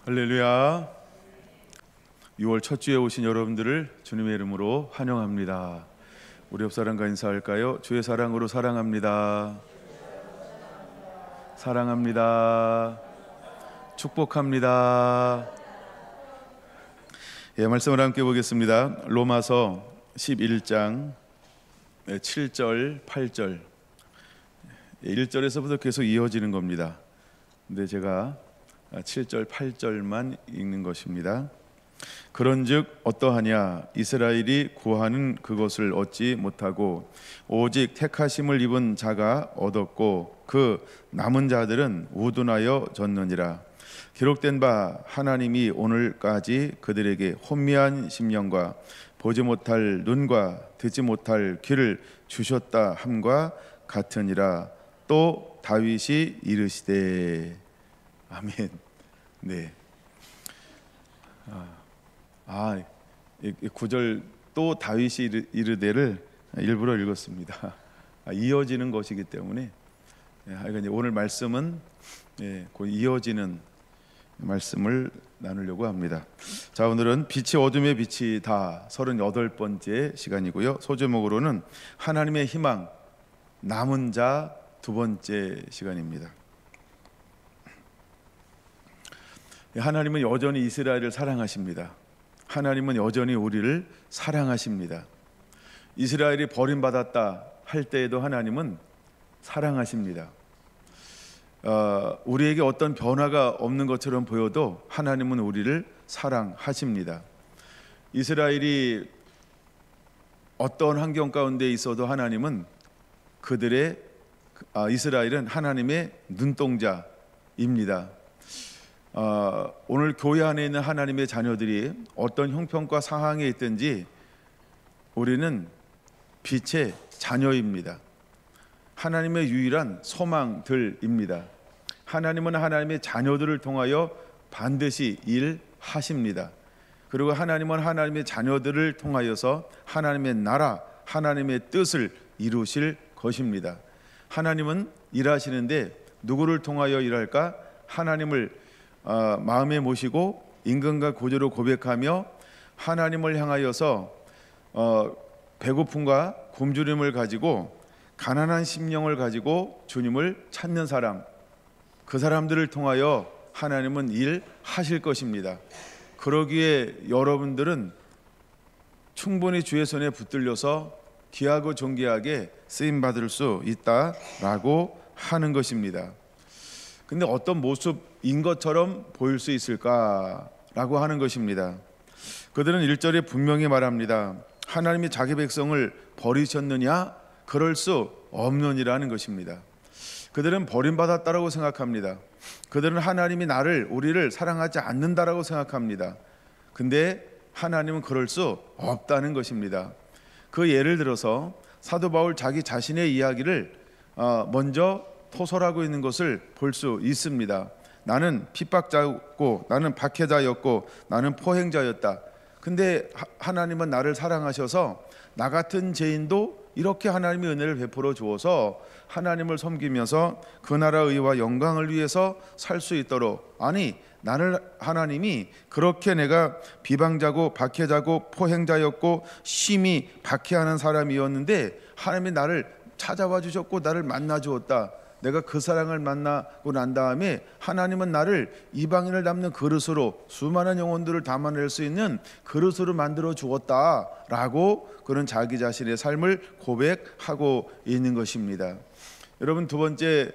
할렐루야. 6월 첫 주에 오신 여러분들을 주님의 이름으로 환영합니다. 우리 옆 사람과 인사할까요? 주의 사랑으로 사랑합니다. 사랑합니다. 축복합니다. 예, 말씀을 함께 보겠습니다. 로마서 11장 7절, 8절 1절에서부터 계속 이어지는 겁니다. 근데 제가 7절, 8절만 읽는 것입니다. 그런즉 어떠하냐? 이스라엘이 구하는 그것을 얻지 못하고 오직 택하심을 입은 자가 얻었고 그 남은 자들은 우둔하여 졌느니라. 기록된 바 하나님이 오늘까지 그들에게 혼미한 심령과 보지 못할 눈과 듣지 못할 귀를 주셨다 함과 같으니라. 또 다윗이 이르시되 아멘. 네. 이 구절 또 다윗이 이르되를 일부러 읽었습니다. 이어지는 것이기 때문에 오늘 말씀은 그 이어지는 말씀을 나누려고 합니다. 자, 오늘은 빛이 어둠의 빛이다 38번째 시간이고요. 소제목으로는 하나님의 희망 남은 자 두 번째 시간입니다. 하나님은 여전히 이스라엘을 사랑하십니다. 하나님은 여전히 우리를 사랑하십니다. 이스라엘이 버림받았다 할 때에도 하나님은 사랑하십니다. 우리에게 어떤 변화가 없는 것처럼 보여도 하나님은 우리를 사랑하십니다. 이스라엘이 어떤 환경 가운데 있어도 하나님은 이스라엘은 하나님의 눈동자입니다. 오늘 교회 안에 있는 하나님의 자녀들이 어떤 형편과 상황에 있든지 우리는 빛의 자녀입니다. 하나님의 유일한 소망들입니다. 하나님은 하나님의 자녀들을 통하여 반드시 일하십니다. 그리고 하나님은 하나님의 자녀들을 통하여서 하나님의 나라, 하나님의 뜻을 이루실 것입니다. 하나님은 일하시는데 누구를 통하여 일할까? 하나님을 마음에 모시고 인간과 고조로 고백하며 하나님을 향하여서 배고픔과 굶주림을 가지고 가난한 심령을 가지고 주님을 찾는 사람, 그 사람들을 통하여 하나님은 일하실 것입니다. 그러기에 여러분들은 충분히 주의 손에 붙들려서 귀하고 존귀하게 쓰임받을 수 있다라고 하는 것입니다. 근데 어떤 모습인 것처럼 보일 수 있을까라고 하는 것입니다. 그들은 1절에 분명히 말합니다. 하나님이 자기 백성을 버리셨느냐? 그럴 수 없느니라는 것입니다. 그들은 버림받았다라고 생각합니다. 그들은 하나님이 우리를 사랑하지 않는다라고 생각합니다. 근데 하나님은 그럴 수 없다는 것입니다. 그 예를 들어서 사도 바울 자기 자신의 이야기를 먼저 토설하고 있는 것을 볼 수 있습니다. 나는 핍박자였고 나는 박해자였고 나는 포행자였다. 근데 하나님은 나를 사랑하셔서 나 같은 죄인도 이렇게 하나님의 은혜를 베풀어 주어서 하나님을 섬기면서 그 나라 의와 영광을 위해서 살 수 있도록, 나를 하나님이 그렇게 내가 비방자고 박해자고 포행자였고 심히 박해하는 사람이었는데 하나님이 나를 찾아와 주셨고 나를 만나 주었다. 내가 그 사랑을 만나고 난 다음에 하나님은 나를 이방인을 담는 그릇으로 수많은 영혼들을 담아낼 수 있는 그릇으로 만들어 주었다라고 그런 자기 자신의 삶을 고백하고 있는 것입니다. 여러분, 두 번째,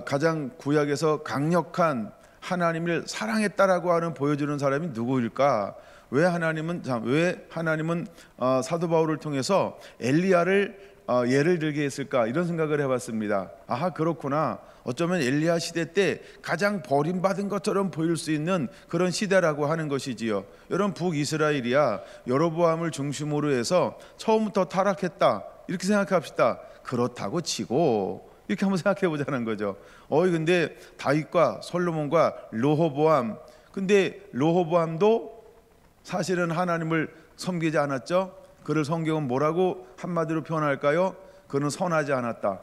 가장 구약에서 강력한 하나님을 사랑했다라고 하는 보여주는 사람이 누구일까? 왜 하나님은 사도 바울을 통해서 엘리야를 예를 들게 했을까? 이런 생각을 해봤습니다. 그렇구나. 어쩌면 엘리야 시대 때 가장 버림받은 것처럼 보일 수 있는 그런 시대라고 하는 것이지요. 여러분, 북이스라엘이야 여로보암을 중심으로 해서 처음부터 타락했다 이렇게 생각합시다. 그렇다고 치고 이렇게 한번 생각해 보자는 거죠. 근데 다윗과 솔로몬과 르호보암, 근데 르호보암도 사실은 하나님을 섬기지 않았죠. 그를 성경은 뭐라고 한마디로 표현할까요? 그는 선하지 않았다.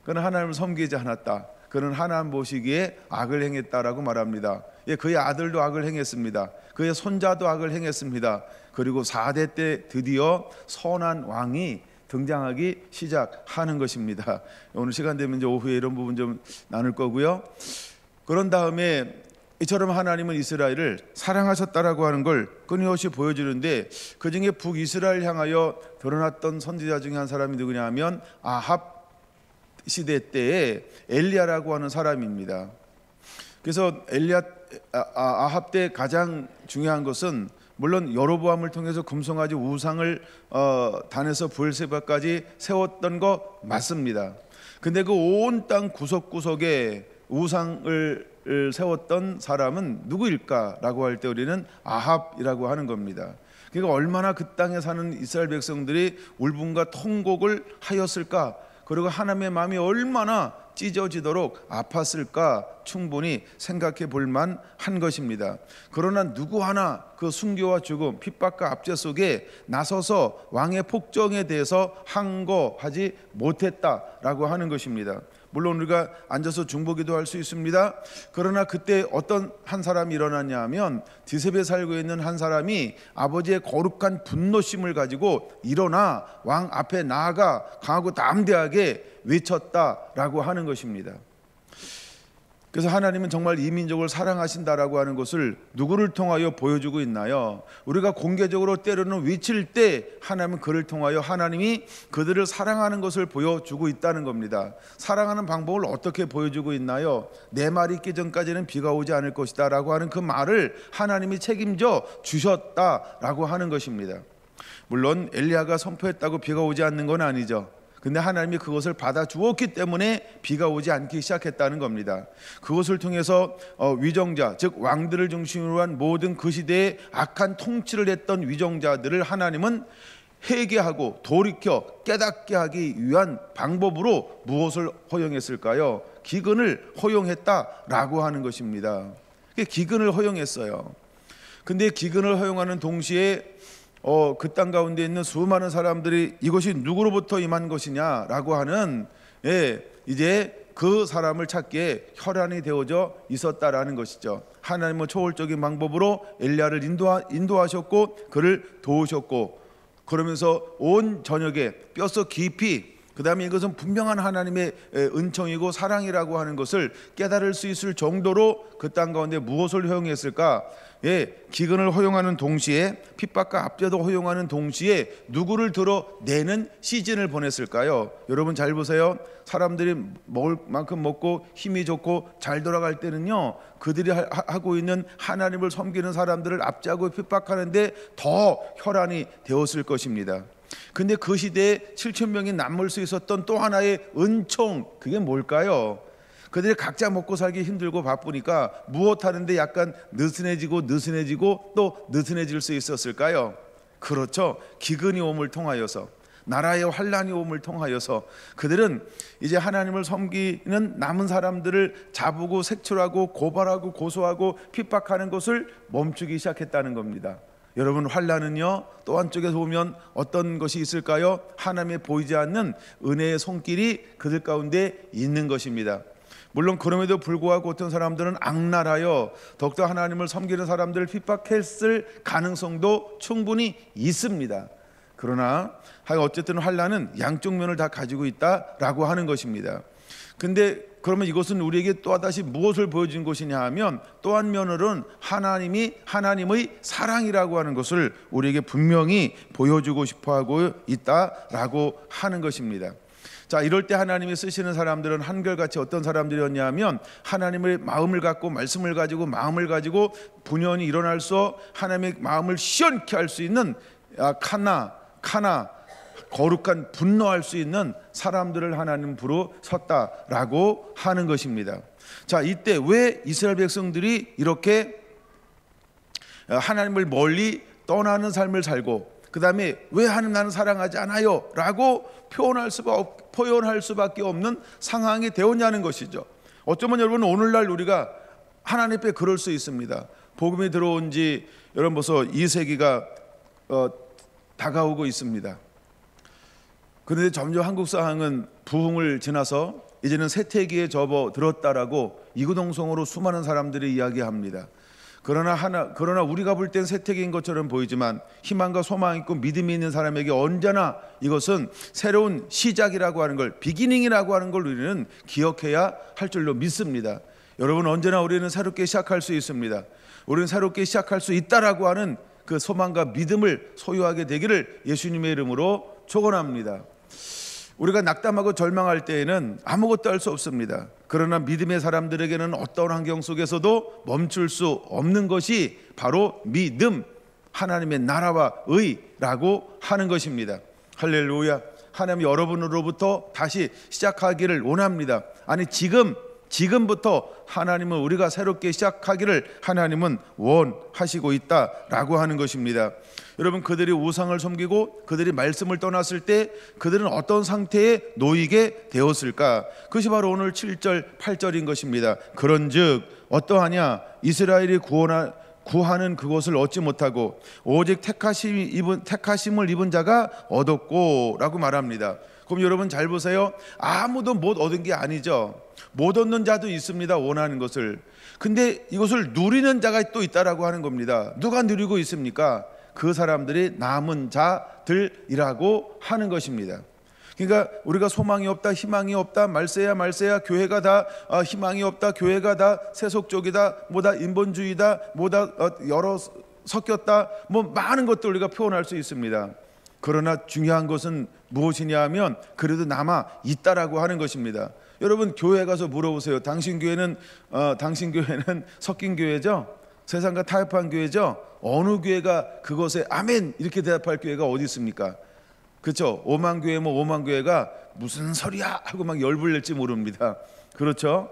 그는 하나님을 섬기지 않았다. 그는 하나님 보시기에 악을 행했다라고 말합니다. 예, 그의 아들도 악을 행했습니다. 그의 손자도 악을 행했습니다. 그리고 4대 때 드디어 선한 왕이 등장하기 시작하는 것입니다. 오늘 시간 되면 이제 오후에 이런 부분 좀 나눌 거고요. 그런 다음에 이처럼 하나님은 이스라엘을 사랑하셨다라고 하는 걸 끊임없이 보여주는데, 그중에 북이스라엘 향하여 드러났던 선지자 중에 한 사람이 누구냐 하면 아합 시대 때에 엘리야라고 하는 사람입니다. 그래서 아합 때 가장 중요한 것은 물론 여로보암을 통해서 금송아지 우상을 단에서 브엘세바까지 세웠던 거 맞습니다. 근데 그 온 땅 구석구석에 우상을 세웠던 사람은 누구일까라고 할 때 우리는 아합이라고 하는 겁니다. 그러니까 얼마나 그 땅에 사는 이스라엘 백성들이 울분과 통곡을 하였을까, 그리고 하나님의 마음이 얼마나 찢어지도록 아팠을까 충분히 생각해 볼 만한 것입니다. 그러나 누구 하나 그 순교와 죽음, 핍박과 압제 속에 나서서 왕의 폭정에 대해서 항거하지 못했다라고 하는 것입니다. 물론 우리가 앉아서 중보기도 할 수 있습니다. 그러나 그때 어떤 한 사람이 일어났냐 하면, 디셉에 살고 있는 한 사람이 아버지의 거룩한 분노심을 가지고 일어나 왕 앞에 나아가 강하고 담대하게 외쳤다라고 하는 것입니다. 그래서 하나님은 정말 이 민족을 사랑하신다라고 하는 것을 누구를 통하여 보여주고 있나요? 우리가 공개적으로 때로는 외칠 때 하나님은 그를 통하여 하나님이 그들을 사랑하는 것을 보여주고 있다는 겁니다. 사랑하는 방법을 어떻게 보여주고 있나요? 내 말이 있기 전까지는 비가 오지 않을 것이다 라고 하는 그 말을 하나님이 책임져 주셨다라고 하는 것입니다. 물론 엘리야가 선포했다고 비가 오지 않는 건 아니죠. 근데 하나님이 그것을 받아 주었기 때문에 비가 오지 않기 시작했다는 겁니다. 그것을 통해서 위정자, 즉 왕들을 중심으로 한 모든 그 시대에 악한 통치를 했던 위정자들을 하나님은 회개하고 돌이켜 깨닫게 하기 위한 방법으로 무엇을 허용했을까요? 기근을 허용했다라고 하는 것입니다. 기근을 허용했어요. 근데 기근을 허용하는 동시에 그 땅 가운데 있는 수많은 사람들이 이것이 누구로부터 임한 것이냐라고 하는 이제 그 사람을 찾기에 혈안이 되어져 있었다라는 것이죠. 하나님은 초월적인 방법으로 엘리야를 인도하셨고 그를 도우셨고, 그러면서 온 저녁에 뼛속 깊이, 그 다음에 이것은 분명한 하나님의 은총이고 사랑이라고 하는 것을 깨달을 수 있을 정도로 그 땅 가운데 무엇을 허용했을까? 기근을 허용하는 동시에 핍박과 압제도 허용하는 동시에 누구를 드러내는 시즌을 보냈을까요? 여러분 잘 보세요. 사람들이 먹을 만큼 먹고 힘이 좋고 잘 돌아갈 때는요, 그들이 하고 있는 하나님을 섬기는 사람들을 압제하고 핍박하는데 더 혈안이 되었을 것입니다. 근데 그 시대에 7,000명이 남을 수 있었던 또 하나의 은총, 그게 뭘까요? 그들이 각자 먹고 살기 힘들고 바쁘니까 무엇하는데 약간 느슨해지고 또 느슨해질 수 있었을까요? 그렇죠. 기근이 옴을 통하여서, 나라의 환란이 옴을 통하여서 그들은 이제 하나님을 섬기는 남은 사람들을 잡고 색출하고 고발하고 고소하고 핍박하는 것을 멈추기 시작했다는 겁니다. 여러분, 환란은요 또 한쪽에서 보면 어떤 것이 있을까요? 하나님의 보이지 않는 은혜의 손길이 그들 가운데 있는 것입니다. 물론 그럼에도 불구하고 어떤 사람들은 악랄하여 더욱더 하나님을 섬기는 사람들을 핍박했을 가능성도 충분히 있습니다. 그러나 어쨌든 환란은 양쪽 면을 다 가지고 있다라고 하는 것입니다. 근데 그러면 이것은 우리에게 또다시 무엇을 보여준 것이냐 하면, 또 한 면으로는 하나님의 사랑이라고 하는 것을 우리에게 분명히 보여주고 싶어하고 있다라고 하는 것입니다. 자, 이럴 때 하나님이 쓰시는 사람들은 한결같이 어떤 사람들이었냐 하면, 하나님의 마음을 갖고 말씀을 가지고 마음을 가지고 분연히 일어날 수, 하나님의 마음을 시원케 할 수 있는 카나 거룩한 분노할 수 있는 사람들을 하나님 부르 섰다라고 하는 것입니다. 자, 이때 왜 이스라엘 백성들이 이렇게 하나님을 멀리 떠나는 삶을 살고, 그 다음에 왜 하나님 나는 사랑하지 않아요 라고 표현할 수밖에 없는 상황이 되었냐는 것이죠. 어쩌면 여러분, 오늘날 우리가 하나님 앞에 그럴 수 있습니다. 복음이 들어온 지 여러분 벌써 2세기가 다가오고 있습니다. 그런데 점점 한국 상황은 부흥을 지나서 이제는 쇠퇴기에 접어들었다라고 이구동성으로 수많은 사람들이 이야기합니다. 그러나 우리가 볼 땐 쇠퇴기인 것처럼 보이지만 희망과 소망이 있고 믿음이 있는 사람에게 언제나 이것은 새로운 시작이라고 하는 걸, 비기닝이라고 하는 걸 우리는 기억해야 할 줄로 믿습니다. 여러분, 언제나 우리는 새롭게 시작할 수 있습니다. 우리는 새롭게 시작할 수 있다라고 하는 그 소망과 믿음을 소유하게 되기를 예수님의 이름으로 축원합니다. 우리가 낙담하고 절망할 때에는 아무것도 할 수 없습니다. 그러나 믿음의 사람들에게는 어떤 환경 속에서도 멈출 수 없는 것이 바로 믿음, 하나님의 나라와 의라고 하는 것입니다. 할렐루야. 하나님 여러분으로부터 다시 시작하기를 원합니다. 아니, 지금부터 하나님은 우리가 새롭게 시작하기를 하나님은 원하시고 있다라고 하는 것입니다. 여러분, 그들이 우상을 섬기고 그들이 말씀을 떠났을 때 그들은 어떤 상태에 놓이게 되었을까? 그것이 바로 오늘 7절 8절인 것입니다. 그런즉 어떠하냐? 이스라엘이 구하는 그것을 얻지 못하고 오직 택하심을 입은 자가 얻었고 라고 말합니다. 그럼 여러분 잘 보세요. 아무도 못 얻은 게 아니죠. 못 얻는 자도 있습니다. 원하는 것을. 근데 이것을 누리는 자가 또 있다라고 하는 겁니다. 누가 누리고 있습니까? 그 사람들이 남은 자들이라고 하는 것입니다. 그러니까 우리가 소망이 없다, 희망이 없다, 말세야 교회가 다 희망이 없다, 교회가 다 세속적이다, 뭐다 인본주의다, 뭐다 여러 섞였다, 뭐 많은 것들 우리가 표현할 수 있습니다. 그러나 중요한 것은 무엇이냐 하면 그래도 남아 있다라고 하는 것입니다. 여러분, 교회 가서 물어보세요. 당신 교회는 섞인 교회죠? 세상과 타협한 교회죠? 어느 교회가 그것에 아멘 이렇게 대답할 교회가 어디 있습니까? 그렇죠? 오만교회 오만교회가 무슨 소리야 하고 막 열불낼지 모릅니다. 그렇죠?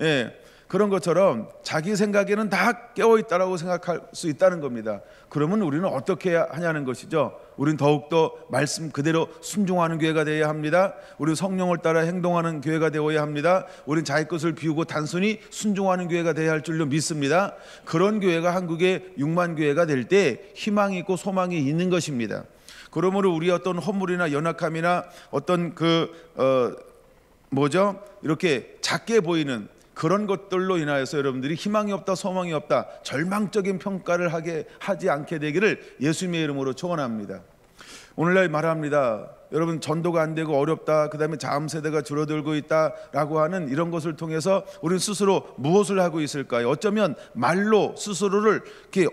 예, 그런 것처럼 자기 생각에는 다 깨어있다라고 생각할 수 있다는 겁니다. 그러면 우리는 어떻게 해야 하냐는 것이죠. 우리는 더욱더 말씀 그대로 순종하는 교회가 되어야 합니다. 우리는 성령을 따라 행동하는 교회가 되어야 합니다. 우리는 자기 것을 비우고 단순히 순종하는 교회가 되어야 할 줄로 믿습니다. 그런 교회가 한국의 6만 교회가 될 때 희망이 있고 소망이 있는 것입니다. 그러므로 우리 어떤 허물이나 연약함이나 어떤 이렇게 작게 보이는 그런 것들로 인하여서 여러분들이 희망이 없다, 소망이 없다, 절망적인 평가를 하지 않게 되기를 예수님의 이름으로 축원합니다. 오늘날 말합니다. 여러분, 전도가 안 되고 어렵다, 그 다음에 자음 세대가 줄어들고 있다라고 하는 이런 것을 통해서 우리는 스스로 무엇을 하고 있을까요? 어쩌면 말로 스스로를 이렇게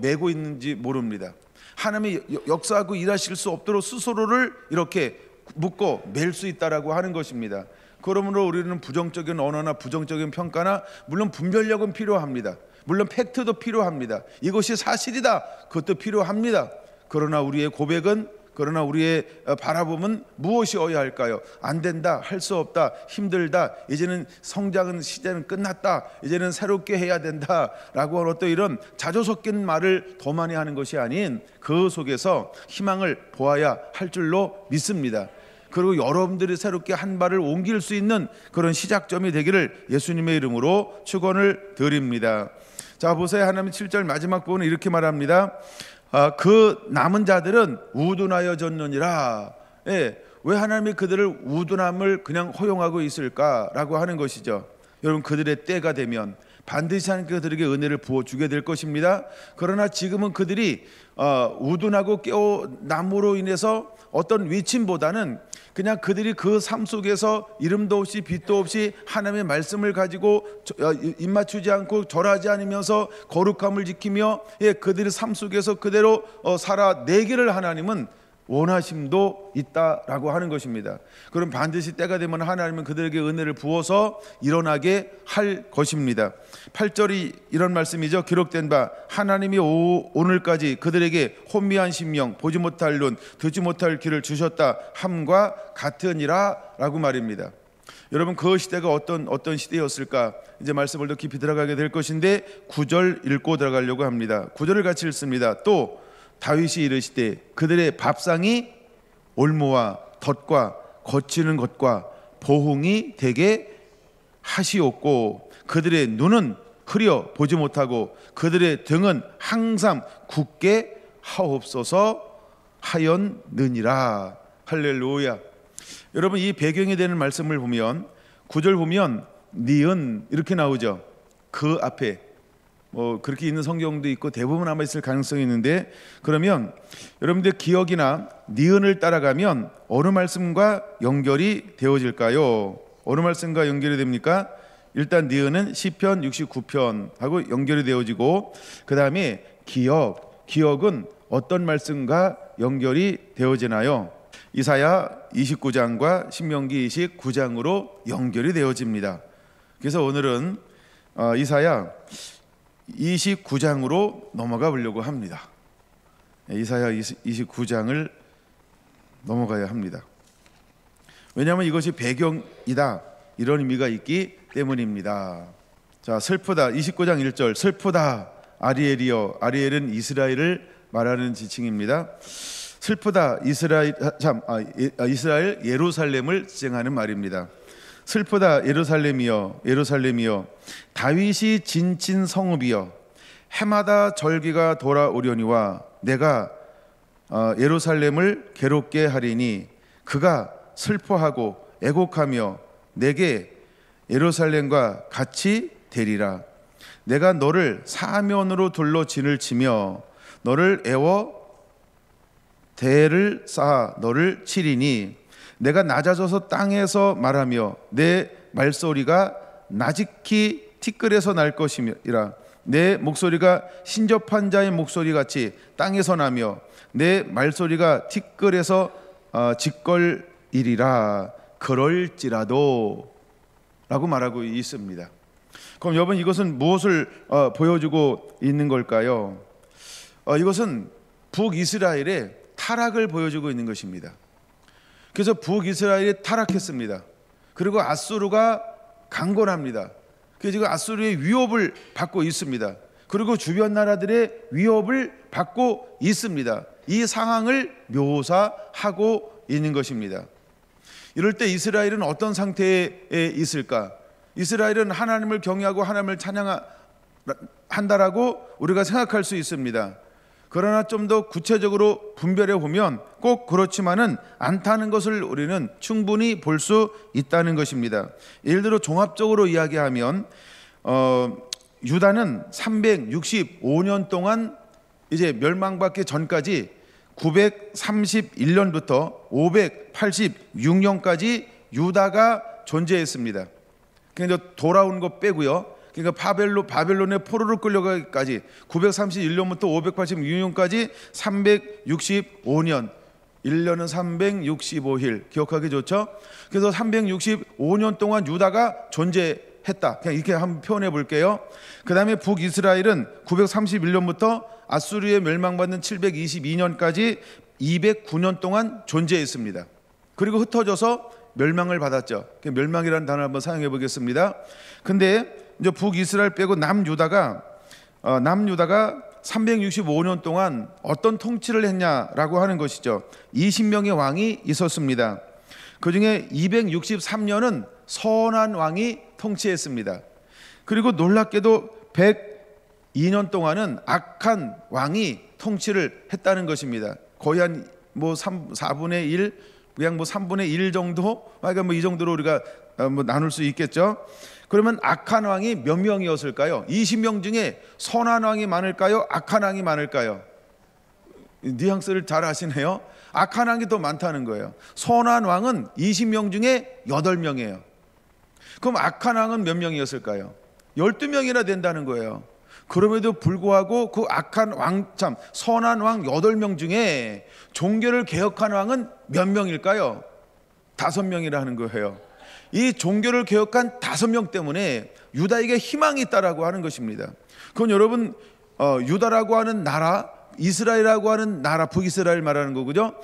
매고 있는지 모릅니다. 하나님이 역사하고 일하실 수 없도록 스스로를 이렇게 묶고 맬 수 있다라고 하는 것입니다. 그러므로 우리는 부정적인 언어나 부정적인 평가나 물론 분별력은 필요합니다. 물론 팩트도 필요합니다. 이것이 사실이다, 그것도 필요합니다. 그러나 우리의 고백은, 그러나 우리의 바라봄은 무엇이어야 할까요? 안 된다, 할 수 없다, 힘들다, 이제는 성장은 시대는 끝났다, 이제는 새롭게 해야 된다라고 하는 어떤 이런 자조 섞인 말을 더 많이 하는 것이 아닌 그 속에서 희망을 보아야 할 줄로 믿습니다. 그리고 여러분들이 새롭게 한 발을 옮길 수 있는 그런 시작점이 되기를 예수님의 이름으로 축원을 드립니다. 자, 보세요. 하나님 7절 마지막 부분은 이렇게 말합니다. 그 남은 자들은 우둔하여졌느니라. 예, 왜 하나님이 그들을 우둔함을 그냥 허용하고 있을까라고 하는 것이죠. 여러분, 그들의 때가 되면 반드시 하나님께 그들에게 은혜를 부어주게 될 것입니다. 그러나 지금은 그들이 우둔하고 깨어남으로 인해서 어떤 외침보다는 그냥 그들이 그 삶 속에서 이름도 없이 빛도 없이 하나님의 말씀을 가지고 입 맞추지 않고 절하지 않으면서 거룩함을 지키며 그들의 삶 속에서 그대로 살아내기를 하나님은 원하심도 있다라고 하는 것입니다. 그럼 반드시 때가 되면 하나님은 그들에게 은혜를 부어서 일어나게 할 것입니다. 8절이 이런 말씀이죠. 기록된 바 하나님이 오늘까지 그들에게 혼미한 심령, 보지 못할 눈, 듣지 못할 귀를 주셨다 함과 같으니라 라고 말입니다. 여러분, 그 시대가 어떤 시대였을까? 이제 말씀을 더 깊이 들어가게 될 것인데 9절 읽고 들어가려고 합니다. 9절을 같이 읽습니다. 또 다윗이 이르시되 그들의 밥상이 올무와 덫과 거치는 것과 보흥이 되게 하시옵고 그들의 눈은 흐려 보지 못하고 그들의 등은 항상 굳게 하옵소서 하였느니라. 할렐루야. 여러분, 이 배경이 되는 말씀을 보면 9절 보면 니은 이렇게 나오죠. 그 앞에 그렇게 있는 성경도 있고 대부분 아마 있을 가능성이 있는데, 그러면 여러분들 기억이나 니은을 따라가면 어느 말씀과 연결이 되어질까요? 어느 말씀과 연결이 됩니까? 일단 니은은 시편 69편하고 연결이 되어지고, 그 다음에 기억은 어떤 말씀과 연결이 되어지나요? 이사야 29장과 신명기 29장으로 연결이 되어집니다. 그래서 오늘은 이사야 29장으로 넘어가 보려고 합니다. 이사야 29장을 넘어가야 합니다. 왜냐하면 이것이 배경이다, 이런 의미가 있기 때문입니다. 자, 슬프다. 29장 1절 슬프다 아리엘이여. 아리엘은 이스라엘을 말하는 지칭입니다. 슬프다 이스라엘 예루살렘을 지칭하는 말입니다. 슬프다 예루살렘이여, 예루살렘이여, 다윗이 진친 성읍이여, 해마다 절기가 돌아오려니와 내가 예루살렘을 괴롭게 하리니 그가 슬퍼하고 애곡하며 내게 예루살렘과 같이 되리라. 내가 너를 사면으로 둘러 진을 치며 너를 애워 대를 쌓아 너를 치리니 내가 낮아져서 땅에서 말하며 내 말소리가 나직히 티끌에서 날 것이라. 내 목소리가 신접한 자의 목소리 같이 땅에서 나며 내 말소리가 티끌에서 짓걸이리라. 그럴지라도 라고 말하고 있습니다. 그럼 여러분, 이것은 무엇을 보여주고 있는 걸까요? 이것은 북이스라엘의 타락을 보여주고 있는 것입니다. 그래서 북이스라엘이 타락했습니다. 그리고 아수르가 강건합니다. 그래서 지금 아수르의 위협을 받고 있습니다. 그리고 주변 나라들의 위협을 받고 있습니다. 이 상황을 묘사하고 있는 것입니다. 이럴 때 이스라엘은 어떤 상태에 있을까? 이스라엘은 하나님을 경외하고 하나님을 찬양한다라고 우리가 생각할 수 있습니다. 그러나 좀 더 구체적으로 분별해 보면 꼭 그렇지만은 않다는 것을 우리는 충분히 볼 수 있다는 것입니다. 예를 들어 종합적으로 이야기하면 유다는 365년 동안 이제 멸망받기 전까지 931년부터 586년까지 유다가 존재했습니다. 그러니까 돌아온 거 빼고요. 그러니까 바벨론의 포로로 끌려가기까지 931년부터 586년까지 365년, 1년은 365일, 기억하기 좋죠? 그래서 365년 동안 유다가 존재했다. 그냥 이렇게 한번 표현해 볼게요. 그 다음에 북이스라엘은 931년부터 아수르에 멸망받는 722년까지 209년 동안 존재했습니다. 그리고 흩어져서 멸망을 받았죠. 멸망이라는 단어를 한번 사용해 보겠습니다. 근데 이제 북이스라엘 빼고 남유다가 365년 동안 어떤 통치를 했냐라고 하는 것이죠. 20명의 왕이 있었습니다. 그 중에 263년은 선한 왕이 통치했습니다. 그리고 놀랍게도 102년 동안은 악한 왕이 통치를 했다는 것입니다. 거의 한 4분의 1, 그냥 3분의 1 정도, 그러니까 이 정도로 우리가 나눌 수 있겠죠. 그러면 악한 왕이 몇 명이었을까요? 20명 중에 선한 왕이 많을까요? 악한 왕이 많을까요? 뉘앙스를 잘 아시네요. 악한 왕이 더 많다는 거예요. 선한 왕은 20명 중에 8명이에요. 그럼 악한 왕은 몇 명이었을까요? 12명이나 된다는 거예요. 그럼에도 불구하고 그 악한 왕, 선한 왕 8명 중에 종교를 개혁한 왕은 몇 명일까요? 5명이라 하는 거예요. 이 종교를 개혁한 5명 때문에 유다에게 희망이 있다라고 하는 것입니다. 그건 여러분, 유다라고 하는 나라, 이스라엘이라고 하는 나라, 북이스라엘 말하는 거고요.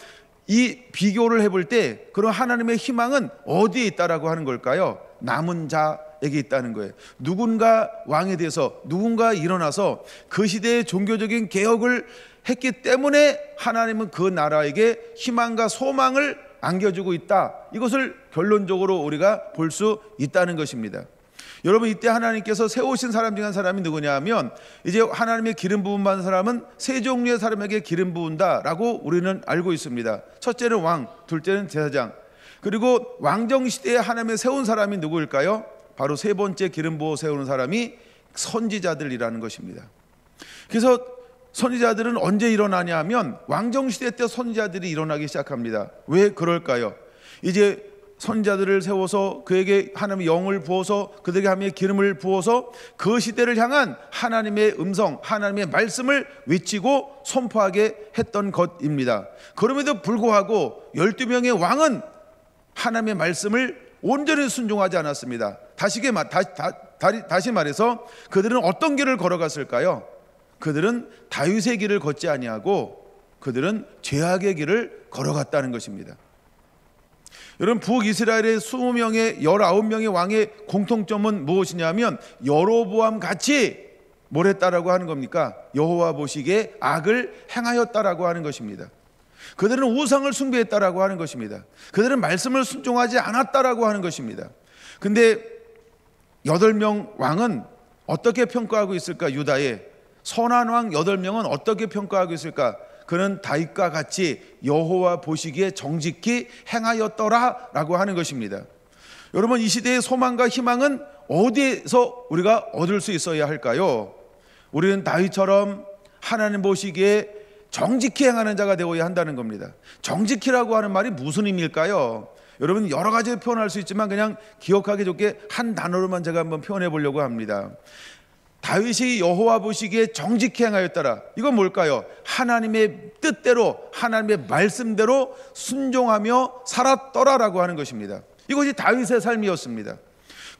이 비교를 해볼 때 그런 하나님의 희망은 어디에 있다라고 하는 걸까요? 남은 자에게 있다는 거예요. 누군가 왕에 대해서 누군가 일어나서 그 시대의 종교적인 개혁을 했기 때문에 하나님은 그 나라에게 희망과 소망을 안겨주고 있다. 이것을 결론적으로 우리가 볼 수 있다는 것입니다. 여러분, 이때 하나님께서 세우신 사람 중 한 사람이 누구냐 하면 이제 하나님의 기름 부음 받은 사람은 세 종류의 사람에게 기름 부은다라고 우리는 알고 있습니다. 첫째는 왕, 둘째는 제사장. 그리고 왕정 시대에 하나님이 세운 사람이 누구일까요? 바로 세 번째 기름 부어 세우는 사람이 선지자들이라는 것입니다. 그래서 선지자들은 언제 일어나냐 하면 왕정 시대 때 선지자들이 일어나기 시작합니다. 왜 그럴까요? 이제 선지자들을 세워서 그에게 하나님의 영을 부어서 그들에게 하나님의 기름을 부어서 그 시대를 향한 하나님의 음성, 하나님의 말씀을 외치고 선포하게 했던 것입니다. 그럼에도 불구하고 12명의 왕은 하나님의 말씀을 온전히 순종하지 않았습니다. 다시 말해서 그들은 어떤 길을 걸어갔을까요? 그들은 다윗의 길을 걷지 아니하고 그들은 죄악의 길을 걸어갔다는 것입니다. 여러분, 북이스라엘의 20명의 19명의 왕의 공통점은 무엇이냐면 여로보암 같이 뭘 했다라고 하는 겁니까? 여호와 보시기에 악을 행하였다라고 하는 것입니다. 그들은 우상을 숭배했다라고 하는 것입니다. 그들은 말씀을 순종하지 않았다라고 하는 것입니다. 근데 8명 왕은 어떻게 평가하고 있을까? 유다의 선한 왕 8명은 어떻게 평가하고 있을까? 그는 다윗과 같이 여호와 보시기에 정직히 행하였더라라고 하는 것입니다. 여러분, 이 시대의 소망과 희망은 어디에서 우리가 얻을 수 있어야 할까요? 우리는 다윗처럼 하나님 보시기에 정직히 행하는 자가 되어야 한다는 겁니다. 정직히라고 하는 말이 무슨 의미일까요? 여러분, 여러 가지 표현할 수 있지만 그냥 기억하기 좋게 한 단어로만 제가 한번 표현해 보려고 합니다. 다윗이 여호와 보시기에 정직히 행하였더라. 이건 뭘까요? 하나님의 뜻대로, 하나님의 말씀대로 순종하며 살았더라라고 하는 것입니다. 이것이 다윗의 삶이었습니다.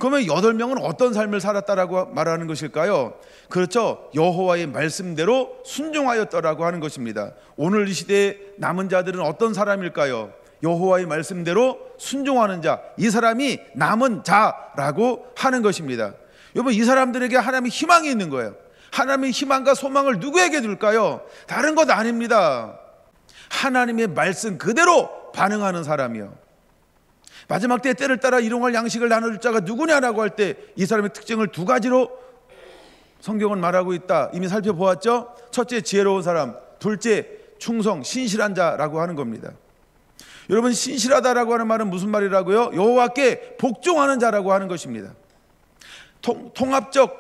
그러면 8명은 어떤 삶을 살았다라고 말하는 것일까요? 그렇죠, 여호와의 말씀대로 순종하였더라고 하는 것입니다. 오늘 이 시대의 남은 자들은 어떤 사람일까요? 여호와의 말씀대로 순종하는 자, 이 사람이 남은 자라고 하는 것입니다. 여러분, 이 사람들에게 하나님의 희망이 있는 거예요. 하나님의 희망과 소망을 누구에게 둘까요? 다른 것 아닙니다. 하나님의 말씀 그대로 반응하는 사람이요. 마지막 때 때를 따라 일용할 양식을 나눠줄 자가 누구냐라고 할 때 이 사람의 특징을 두 가지로 성경은 말하고 있다. 이미 살펴보았죠? 첫째, 지혜로운 사람. 둘째, 충성, 신실한 자라고 하는 겁니다. 여러분, 신실하다라고 하는 말은 무슨 말이라고요? 여호와께 복종하는 자라고 하는 것입니다. 통합적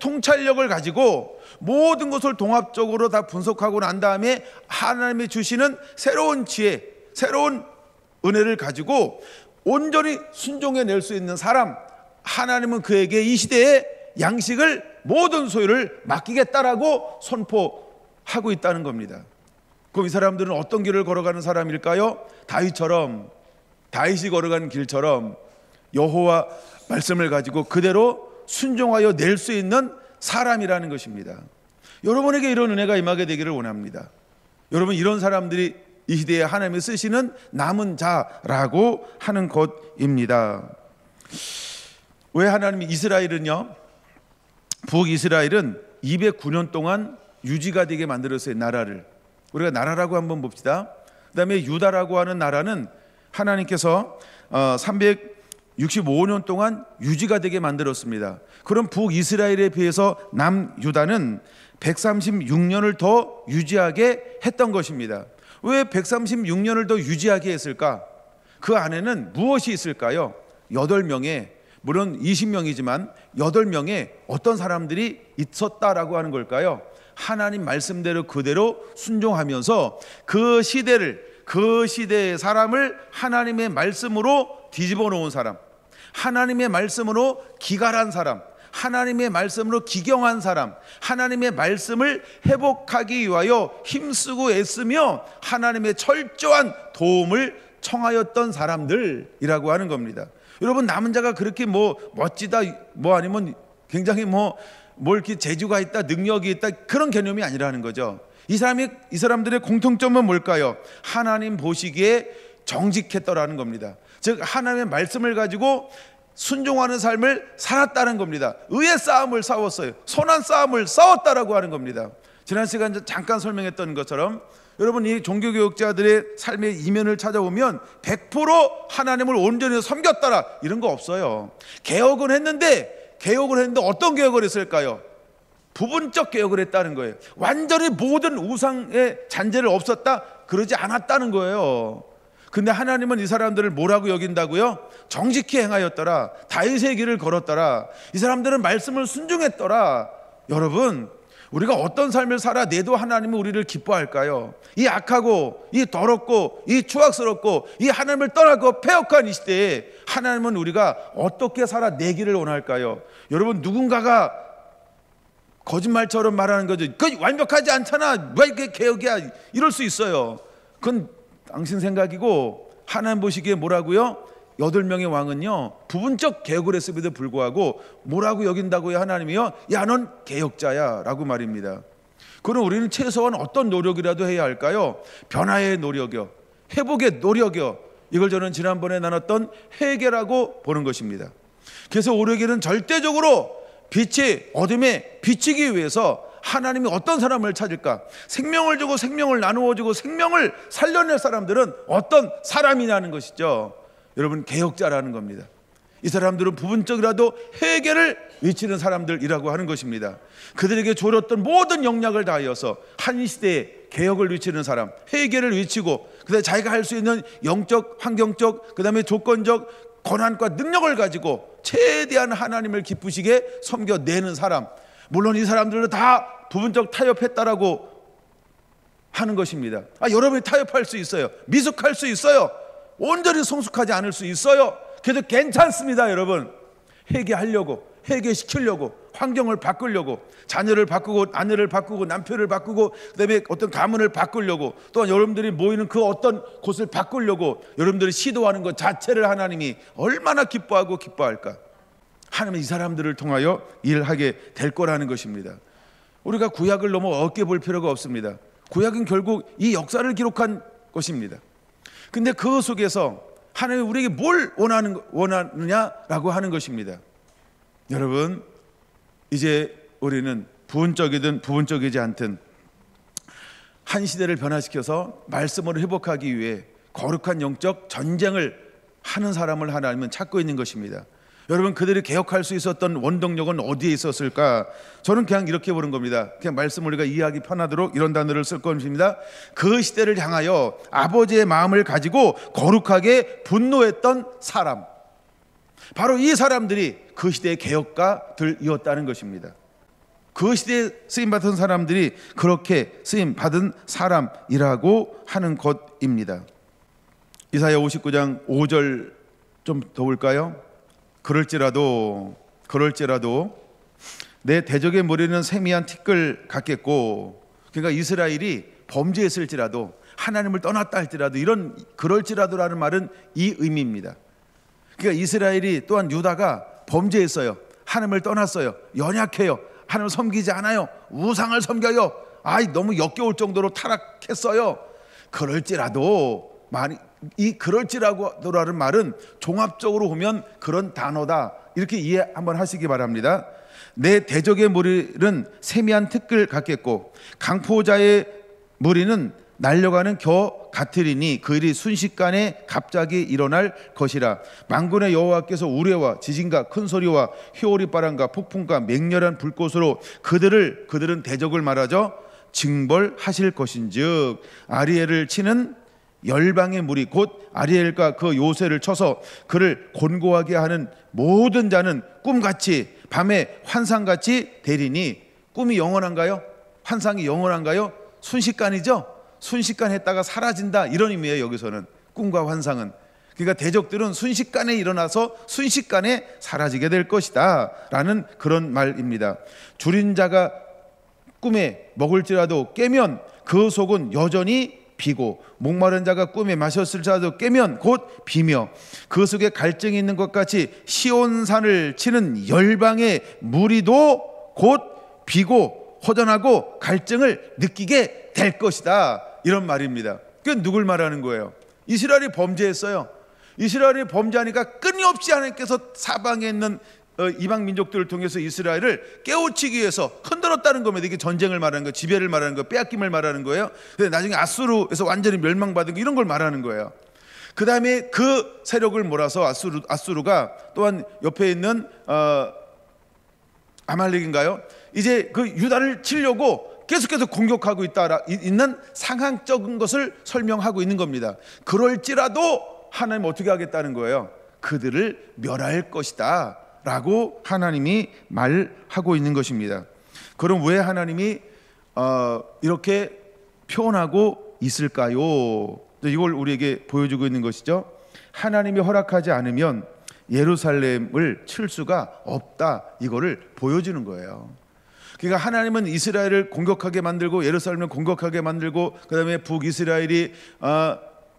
통찰력을 가지고 모든 것을 통합적으로 다 분석하고 난 다음에 하나님이 주시는 새로운 지혜, 새로운 은혜를 가지고 온전히 순종해낼 수 있는 사람, 하나님은 그에게 이 시대의 양식을, 모든 소유를 맡기겠다라고 선포하고 있다는 겁니다. 그럼 이 사람들은 어떤 길을 걸어가는 사람일까요? 다윗이 걸어가는 길처럼 여호와 말씀을 가지고 그대로 순종하여 낼 수 있는 사람이라는 것입니다. 여러분에게 이런 은혜가 임하게 되기를 원합니다. 여러분, 이런 사람들이 이 시대에 하나님이 쓰시는 남은 자라고 하는 것입니다. 왜 하나님이 북이스라엘은 209년 동안 유지가 되게 만들었어요. 나라를. 우리가 나라라고 한번 봅시다. 그 다음에 유다라고 하는 나라는 하나님께서 365년 동안 유지가 되게 만들었습니다. 그럼 북이스라엘에 비해서 남유다는 136년을 더 유지하게 했던 것입니다. 왜 136년을 더 유지하게 했을까? 그 안에는 무엇이 있을까요? 8명의, 물론 20명이지만 8명의 어떤 사람들이 있었다라고 하는 걸까요? 하나님 말씀대로 그대로 순종하면서 그 시대의 사람을 하나님의 말씀으로 뒤집어 놓은 사람, 하나님의 말씀으로 기갈한 사람, 하나님의 말씀으로 기경한 사람, 하나님의 말씀을 회복하기 위하여 힘쓰고 애쓰며 하나님의 철저한 도움을 청하였던 사람들이라고 하는 겁니다. 여러분, 남은 자가 그렇게 멋지다, 아니면 굉장히 이렇게 재주가 있다, 능력이 있다, 그런 개념이 아니라는 거죠. 이 사람들의 공통점은 뭘까요? 하나님 보시기에 정직했더라는 겁니다. 즉, 하나님의 말씀을 가지고 순종하는 삶을 살았다는 겁니다. 의의 싸움을 싸웠어요. 선한 싸움을 싸웠다라고 하는 겁니다. 지난 시간에 잠깐 설명했던 것처럼 여러분, 이 종교개혁자들의 삶의 이면을 찾아보면 100% 하나님을 온전히 섬겼다라 이런 거 없어요. 개혁을 했는데 어떤 개혁을 했을까요? 부분적 개혁을 했다는 거예요. 완전히 모든 우상의 잔재를 없었다, 그러지 않았다는 거예요. 근데 하나님은 이 사람들을 뭐라고 여긴다고요? 정직히 행하였더라. 다윗의 길을 걸었더라. 이 사람들은 말씀을 순종했더라. 여러분, 우리가 어떤 삶을 살아내도 하나님은 우리를 기뻐할까요? 이 악하고 이 더럽고 이 추악스럽고 이 하나님을 떠나고 패역한 이 시대에 하나님은 우리가 어떻게 살아내기를 원할까요? 여러분, 누군가가 거짓말처럼 말하는 거죠. 그 완벽하지 않잖아, 왜 이게 개혁이야, 이럴 수 있어요. 그건 당신 생각이고, 하나님 보시기에 뭐라고요? 8명의 왕은요 부분적 개혁을 했음에도 불구하고 뭐라고 여긴다고요? 하나님이요, 야, 넌 개혁자야 라고 말입니다. 그럼 우리는 최소한 어떤 노력이라도 해야 할까요? 변화의 노력이요, 회복의 노력이요. 이걸 저는 지난번에 나눴던 회개라고 보는 것입니다. 그래서 우리에게는 절대적으로 빛이 어둠에 비치기 위해서 하나님이 어떤 사람을 찾을까? 생명을 주고 생명을 나누어 주고 생명을 살려낼 사람들은 어떤 사람이냐는 것이죠. 여러분, 개혁자라는 겁니다. 이 사람들은 부분적이라도 회개를 외치는 사람들이라고 하는 것입니다. 그들에게 졸였던 모든 영역을 다하여서 한 시대에 개혁을 외치는 사람, 회개를 외치고 그다음에 자기가 할 수 있는 영적, 환경적, 그다음에 조건적 권한과 능력을 가지고 최대한 하나님을 기쁘시게 섬겨내는 사람. 물론 이 사람들도 다 부분적 타협했다라고 하는 것입니다. 여러분이 타협할 수 있어요. 미숙할 수 있어요. 온전히 성숙하지 않을 수 있어요. 그래도 괜찮습니다. 여러분, 회개하려고, 회개시키려고, 환경을 바꾸려고, 자녀를 바꾸고 아내를 바꾸고 남편을 바꾸고 그다음에 어떤 가문을 바꾸려고, 또한 여러분들이 모이는 그 어떤 곳을 바꾸려고 여러분들이 시도하는 것 자체를 하나님이 얼마나 기뻐하고 기뻐할까? 하나님은 이 사람들을 통하여 일하게 될 거라는 것입니다. 우리가 구약을 너무 어깨 볼 필요가 없습니다. 구약은 결국 이 역사를 기록한 것입니다. 근데 그 속에서 하나님이 우리에게 뭘 원하느냐라고 하는 것입니다. 여러분, 이제 우리는 부분적이든 부분적이지 않든 한 시대를 변화시켜서 말씀으로 회복하기 위해 거룩한 영적 전쟁을 하는 사람을 하나님은 찾고 있는 것입니다. 여러분, 그들이 개혁할 수 있었던 원동력은 어디에 있었을까? 저는 그냥 이렇게 보는 겁니다. 그냥 말씀을 우리가 이해하기 편하도록 이런 단어를 쓸 것입니다. 그 시대를 향하여 아버지의 마음을 가지고 거룩하게 분노했던 사람, 바로 이 사람들이 그 시대의 개혁가들이었다는 것입니다. 그 시대에 쓰임받은 사람들이 그렇게 쓰임받은 사람이라고 하는 것입니다. 이사야 59장 5절 좀 더 볼까요? 그럴지라도 내 대적의 머리는 세미한 티끌 같겠고, 그러니까 이스라엘이 범죄했을지라도 하나님을 떠났다 할지라도, 이런 그럴지라도라는 말은 이 의미입니다. 그러니까 이스라엘이 또한 유다가 범죄했어요. 하나님을 떠났어요. 연약해요. 하나님을 섬기지 않아요. 우상을 섬겨요. 너무 역겨울 정도로 타락했어요. 그럴지라도, 이 그럴지라도라는 말은 종합적으로 보면 그런 단어다, 이렇게 이해 한번 하시기 바랍니다. 내 대적의 무리는 세미한 티끌 같겠고 강포자의 무리는 날려가는 겨 같으리니 그 일이 순식간에 갑자기 일어날 것이라. 만군의 여호와께서 우레와 지진과 큰 소리와 휘오리 바람과 폭풍과 맹렬한 불꽃으로 그들은 대적을 말하죠 징벌하실 것인즉, 아리엘을 치는 열방의 무리 곧 아리엘과 그 요새를 쳐서 그를 곤고하게 하는 모든 자는 꿈같이 밤에 환상같이 되리니. 꿈이 영원한가요? 환상이 영원한가요? 순식간이죠. 순식간 했다가 사라진다, 이런 의미예요. 여기서는 꿈과 환상은. 그러니까 대적들은 순식간에 일어나서 순식간에 사라지게 될 것이다 라는 그런 말입니다. 줄인 자가 꿈에 먹을지라도 깨면 그 속은 여전히 비고, 목마른 자가 꿈에 마셨을지라도 깨면 곧 비며, 그 속에 갈증이 있는 것 같이 시온산을 치는 열방의 무리도 곧 비고 허전하고 갈증을 느끼게 될 것이다, 이런 말입니다. 그건 누굴 말하는 거예요? 이스라엘이 범죄했어요. 이스라엘이 범죄하니까 끊임없이 하나님께서 사방에 있는 이방 민족들을 통해서 이스라엘을 깨우치기 위해서 흔들었다는 겁니다. 이게 전쟁을 말하는 거, 지배를 말하는 거, 빼앗김을 말하는 거예요. 근데 나중에 아수르에서 완전히 멸망받은 거, 이런 걸 말하는 거예요. 그 다음에 그 세력을 몰아서 아수르가 또한 옆에 있는 아말렉인가요? 이제 그 유다를 치려고 계속해서 공격하고 있는 상황적인 것을 설명하고 있는 겁니다. 그럴지라도 하나님 어떻게 하겠다는 거예요? 그들을 멸할 것이다 라고 하나님이 말하고 있는 것입니다. 그럼 왜 하나님이 이렇게 표현하고 있을까요? 이걸 우리에게 보여주고 있는 것이죠. 하나님이 허락하지 않으면 예루살렘을 칠 수가 없다, 이거를 보여주는 거예요. 그러니까 하나님은 이스라엘을 공격하게 만들고 예루살렘을 공격하게 만들고 그다음에 북이스라엘이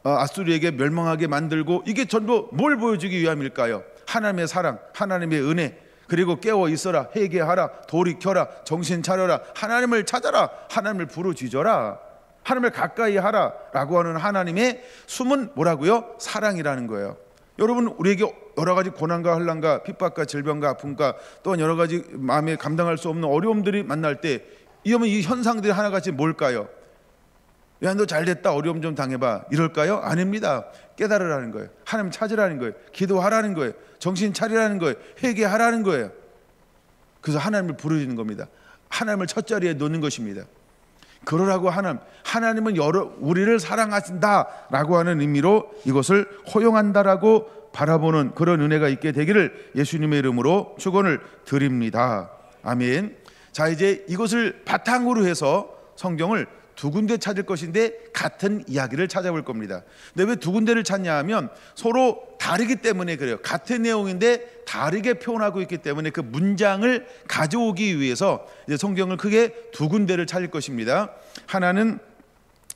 아수르에게 멸망하게 만들고, 이게 전부 뭘 보여주기 위함일까요? 하나님의 사랑, 하나님의 은혜, 그리고 깨어 있어라, 회개하라, 돌이켜라, 정신 차려라, 하나님을 찾아라, 하나님을 부르짖어라, 하나님을 가까이 하라 라고 하는 하나님의 숨은 뭐라고요? 사랑이라는 거예요. 여러분, 우리에게 여러 가지 고난과 환난과 핍박과 질병과 아픔과 또한 여러 가지 마음에 감당할 수 없는 어려움들이 만날 때, 이러면 이 현상들이 하나같이 뭘까요? 야, 너 잘됐다, 어려움 좀 당해봐, 이럴까요? 아닙니다. 깨달으라는 거예요. 하나님 찾으라는 거예요. 기도하라는 거예요. 정신 차리라는 거예요. 회개하라는 거예요. 그래서 하나님을 부르짖는 겁니다. 하나님을 첫 자리에 놓는 것입니다. 그러라고 하나님은 우리를 사랑하신다라고 하는 의미로 이것을 허용한다라고 바라보는 그런 은혜가 있게 되기를 예수님의 이름으로 축원을 드립니다. 아멘. 자, 이제 이것을 바탕으로 해서 성경을 두 군데 찾을 것인데 같은 이야기를 찾아볼 겁니다. 근데 왜 두 군데를 찾냐 하면 서로 다르기 때문에 그래요. 같은 내용인데 다르게 표현하고 있기 때문에 그 문장을 가져오기 위해서 이제 성경을 크게 두 군데를 찾을 것입니다. 하나는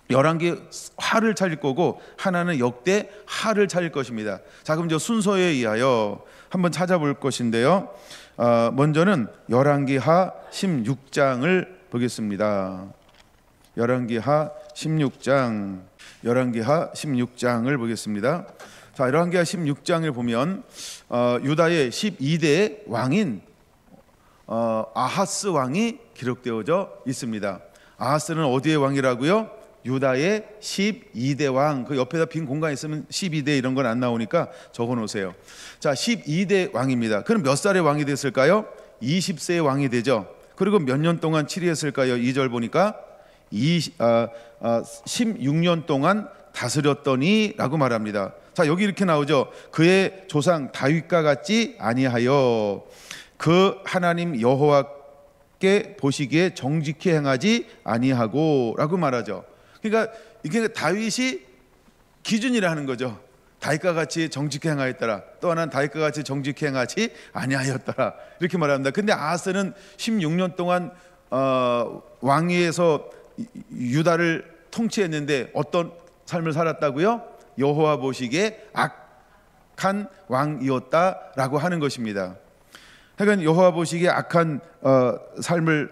열왕기 하를 찾을 거고 하나는 역대 하를 찾을 것입니다. 자, 그럼 저 순서에 의하여 한번 찾아볼 것인데요. 먼저는 열왕기 하 16장을 보겠습니다. 열왕기하 16장, 열왕기하 16장을 보겠습니다. 자, 열왕기하 16장을 보면 유다의 12대 왕인 아하스 왕이 기록되어져 있습니다. 아하스는 어디의 왕이라고요? 유다의 12대 왕. 그 옆에다 빈 공간 있으면 12대 이런 건 안 나오니까 적어 놓으세요. 자, 12대 왕입니다. 그럼 몇 살의 왕이 됐을까요? 20세의 왕이 되죠. 그리고 몇 년 동안 치리했을까요? 2절 보니까 16년 동안 다스렸더니 라고 말합니다. 자, 여기 이렇게 나오죠. 그의 조상 다윗과 같지 아니하여 그 하나님 여호와께 보시기에 정직히 행하지 아니하고 라고 말하죠. 그러니까 이게 다윗이 기준이라 하는 거죠. 다윗과 같이 정직히 행하였더라, 또 하나는 다윗과 같이 정직히 행하지 아니하였더라, 이렇게 말합니다. 근데 아하스는 16년 동안 왕위에서 유다를 통치했는데 어떤 삶을 살았다고요? 여호와 보시기에 악한 왕이었다라고 하는 것입니다. 그러니까 여호와 보시기에 악한 삶을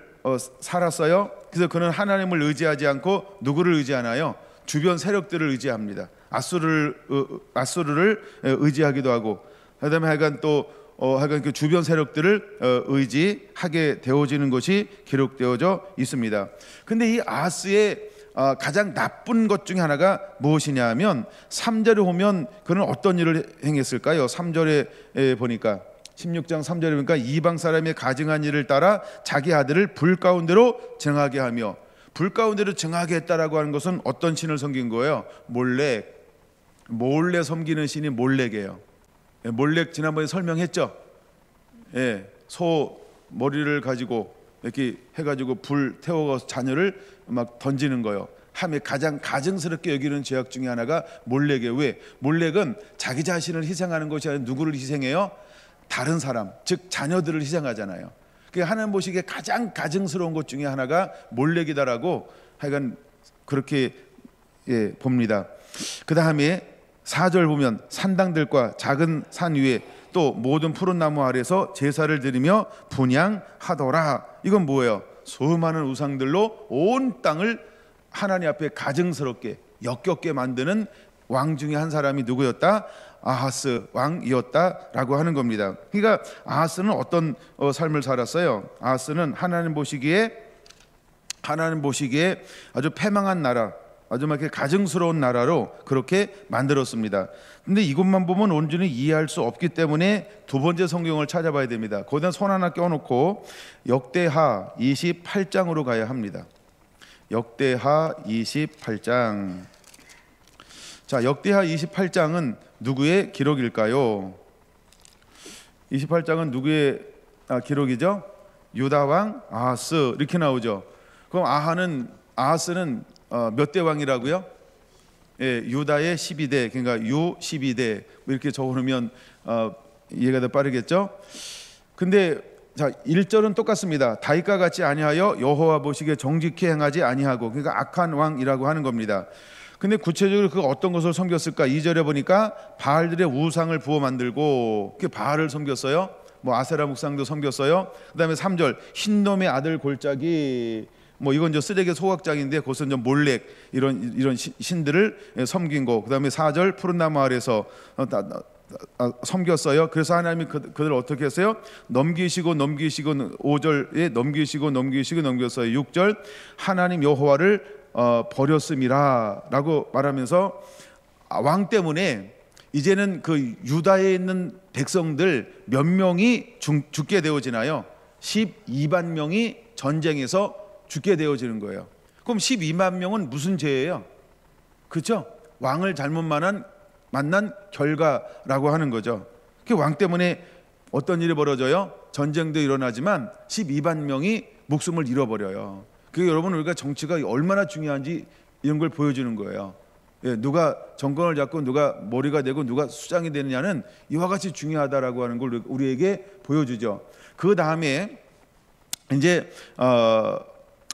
살았어요. 그래서 그는 하나님을 의지하지 않고 누구를 의지하나요? 주변 세력들을 의지합니다. 아수르를 의지하기도 하고, 그다음에 하여간 또 하여간 그 주변 세력들을 의지하게 되어지는 것이 기록되어져 있습니다. 근데 이 아하스의 가장 나쁜 것 중에 하나가 무엇이냐 하면 3절에 보면 그는 어떤 일을 행했을까요? 3절에 보니까 16장 3절에 보니까 이방 사람의 가증한 일을 따라 자기 아들을 불 가운데로 정하게 하며, 불 가운데로 정하게 했다라고 하는 것은 어떤 신을 섬긴 거예요? 몰래 섬기는 신이 몰렉이에요. 몰렉 지난번에 설명했죠. 예, 소 머리를 가지고 이렇게 해가지고 불 태워서 자녀를 막 던지는 거요. 함에 가장 가증스럽게 여기는 죄악 중에 하나가 몰렉이에요. 왜? 몰렉은 자기 자신을 희생하는 것이 아니라 누구를 희생해요? 다른 사람, 즉 자녀들을 희생하잖아요. 그게 하나님 보시기에 가장 가증스러운 것 중에 하나가 몰렉이다라고 하여간 그렇게 봅니다. 그 다음에 4절 보면 산당들과 작은 산 위에 또 모든 푸른 나무 아래서 제사를 드리며 분향하더라. 이건 뭐예요? 수많은 우상들로 온 땅을 하나님 앞에 가증스럽게 역겹게 만드는 왕 중에 한 사람이 누구였다? 아하스 왕이었다라고 하는 겁니다. 그러니까 아하스는 어떤 삶을 살았어요? 아하스는 하나님 보시기에 아주 패망한 나라, 아주 막 이렇게 가증스러운 나라로 그렇게 만들었습니다. 근데 이것만 보면 온전히 이해할 수 없기 때문에 두 번째 성경을 찾아봐야 됩니다. 거기다 손 하나 껴놓고 역대하 28장으로 가야 합니다. 역대하 28장. 자, 역대하 28장은 누구의 기록일까요? 28장은 누구의 기록이죠? 유다 왕 아하스 이렇게 나오죠. 그럼 아하스는 몇 대 왕이라고요? 예, 유다의 12대, 그러니까 유 12대 이렇게 적어놓으면 이해가 더 빠르겠죠? 근데 자, 1절은 똑같습니다. 다윗과 같이 아니하여 여호와 보시기에 정직히 행하지 아니하고, 그러니까 악한 왕이라고 하는 겁니다. 근데 구체적으로 그 어떤 것을 섬겼을까? 2절에 보니까 바알들의 우상을 부어 만들고 그 바알을 섬겼어요. 뭐 아세라 묵상도 섬겼어요. 그다음에 3절 흰놈의 아들 골짜기, 뭐 이건 저 쓰레기 소각장인데 그것은 좀 몰렉 이런 신들을 섬긴 거. 그다음에 4절 푸른 나무 아래서 섬겼어요. 그래서 하나님이 그들 어떻게 했어요? 넘기시고 5절에 넘기시고 넘겼어요. 6절 하나님 여호와를 버렸음이라라고 말하면서 왕 때문에 이제는 그 유다에 있는 백성들 몇 명이 죽게 되어지나요? 12만 명이 전쟁에서 죽게 되어지는 거예요. 그럼 12만 명은 무슨 죄예요? 그렇죠? 왕을 잘못 만난 결과라고 하는 거죠. 그 왕 때문에 어떤 일이 벌어져요? 전쟁도 일어나지만 12만 명이 목숨을 잃어버려요. 그게 여러분 우리가 정치가 얼마나 중요한지 이런 걸 보여주는 거예요. 예, 누가 정권을 잡고 누가 머리가 되고 누가 수장이 되느냐는 이와 같이 중요하다라고 하는 걸 우리에게 보여주죠. 그 다음에 이제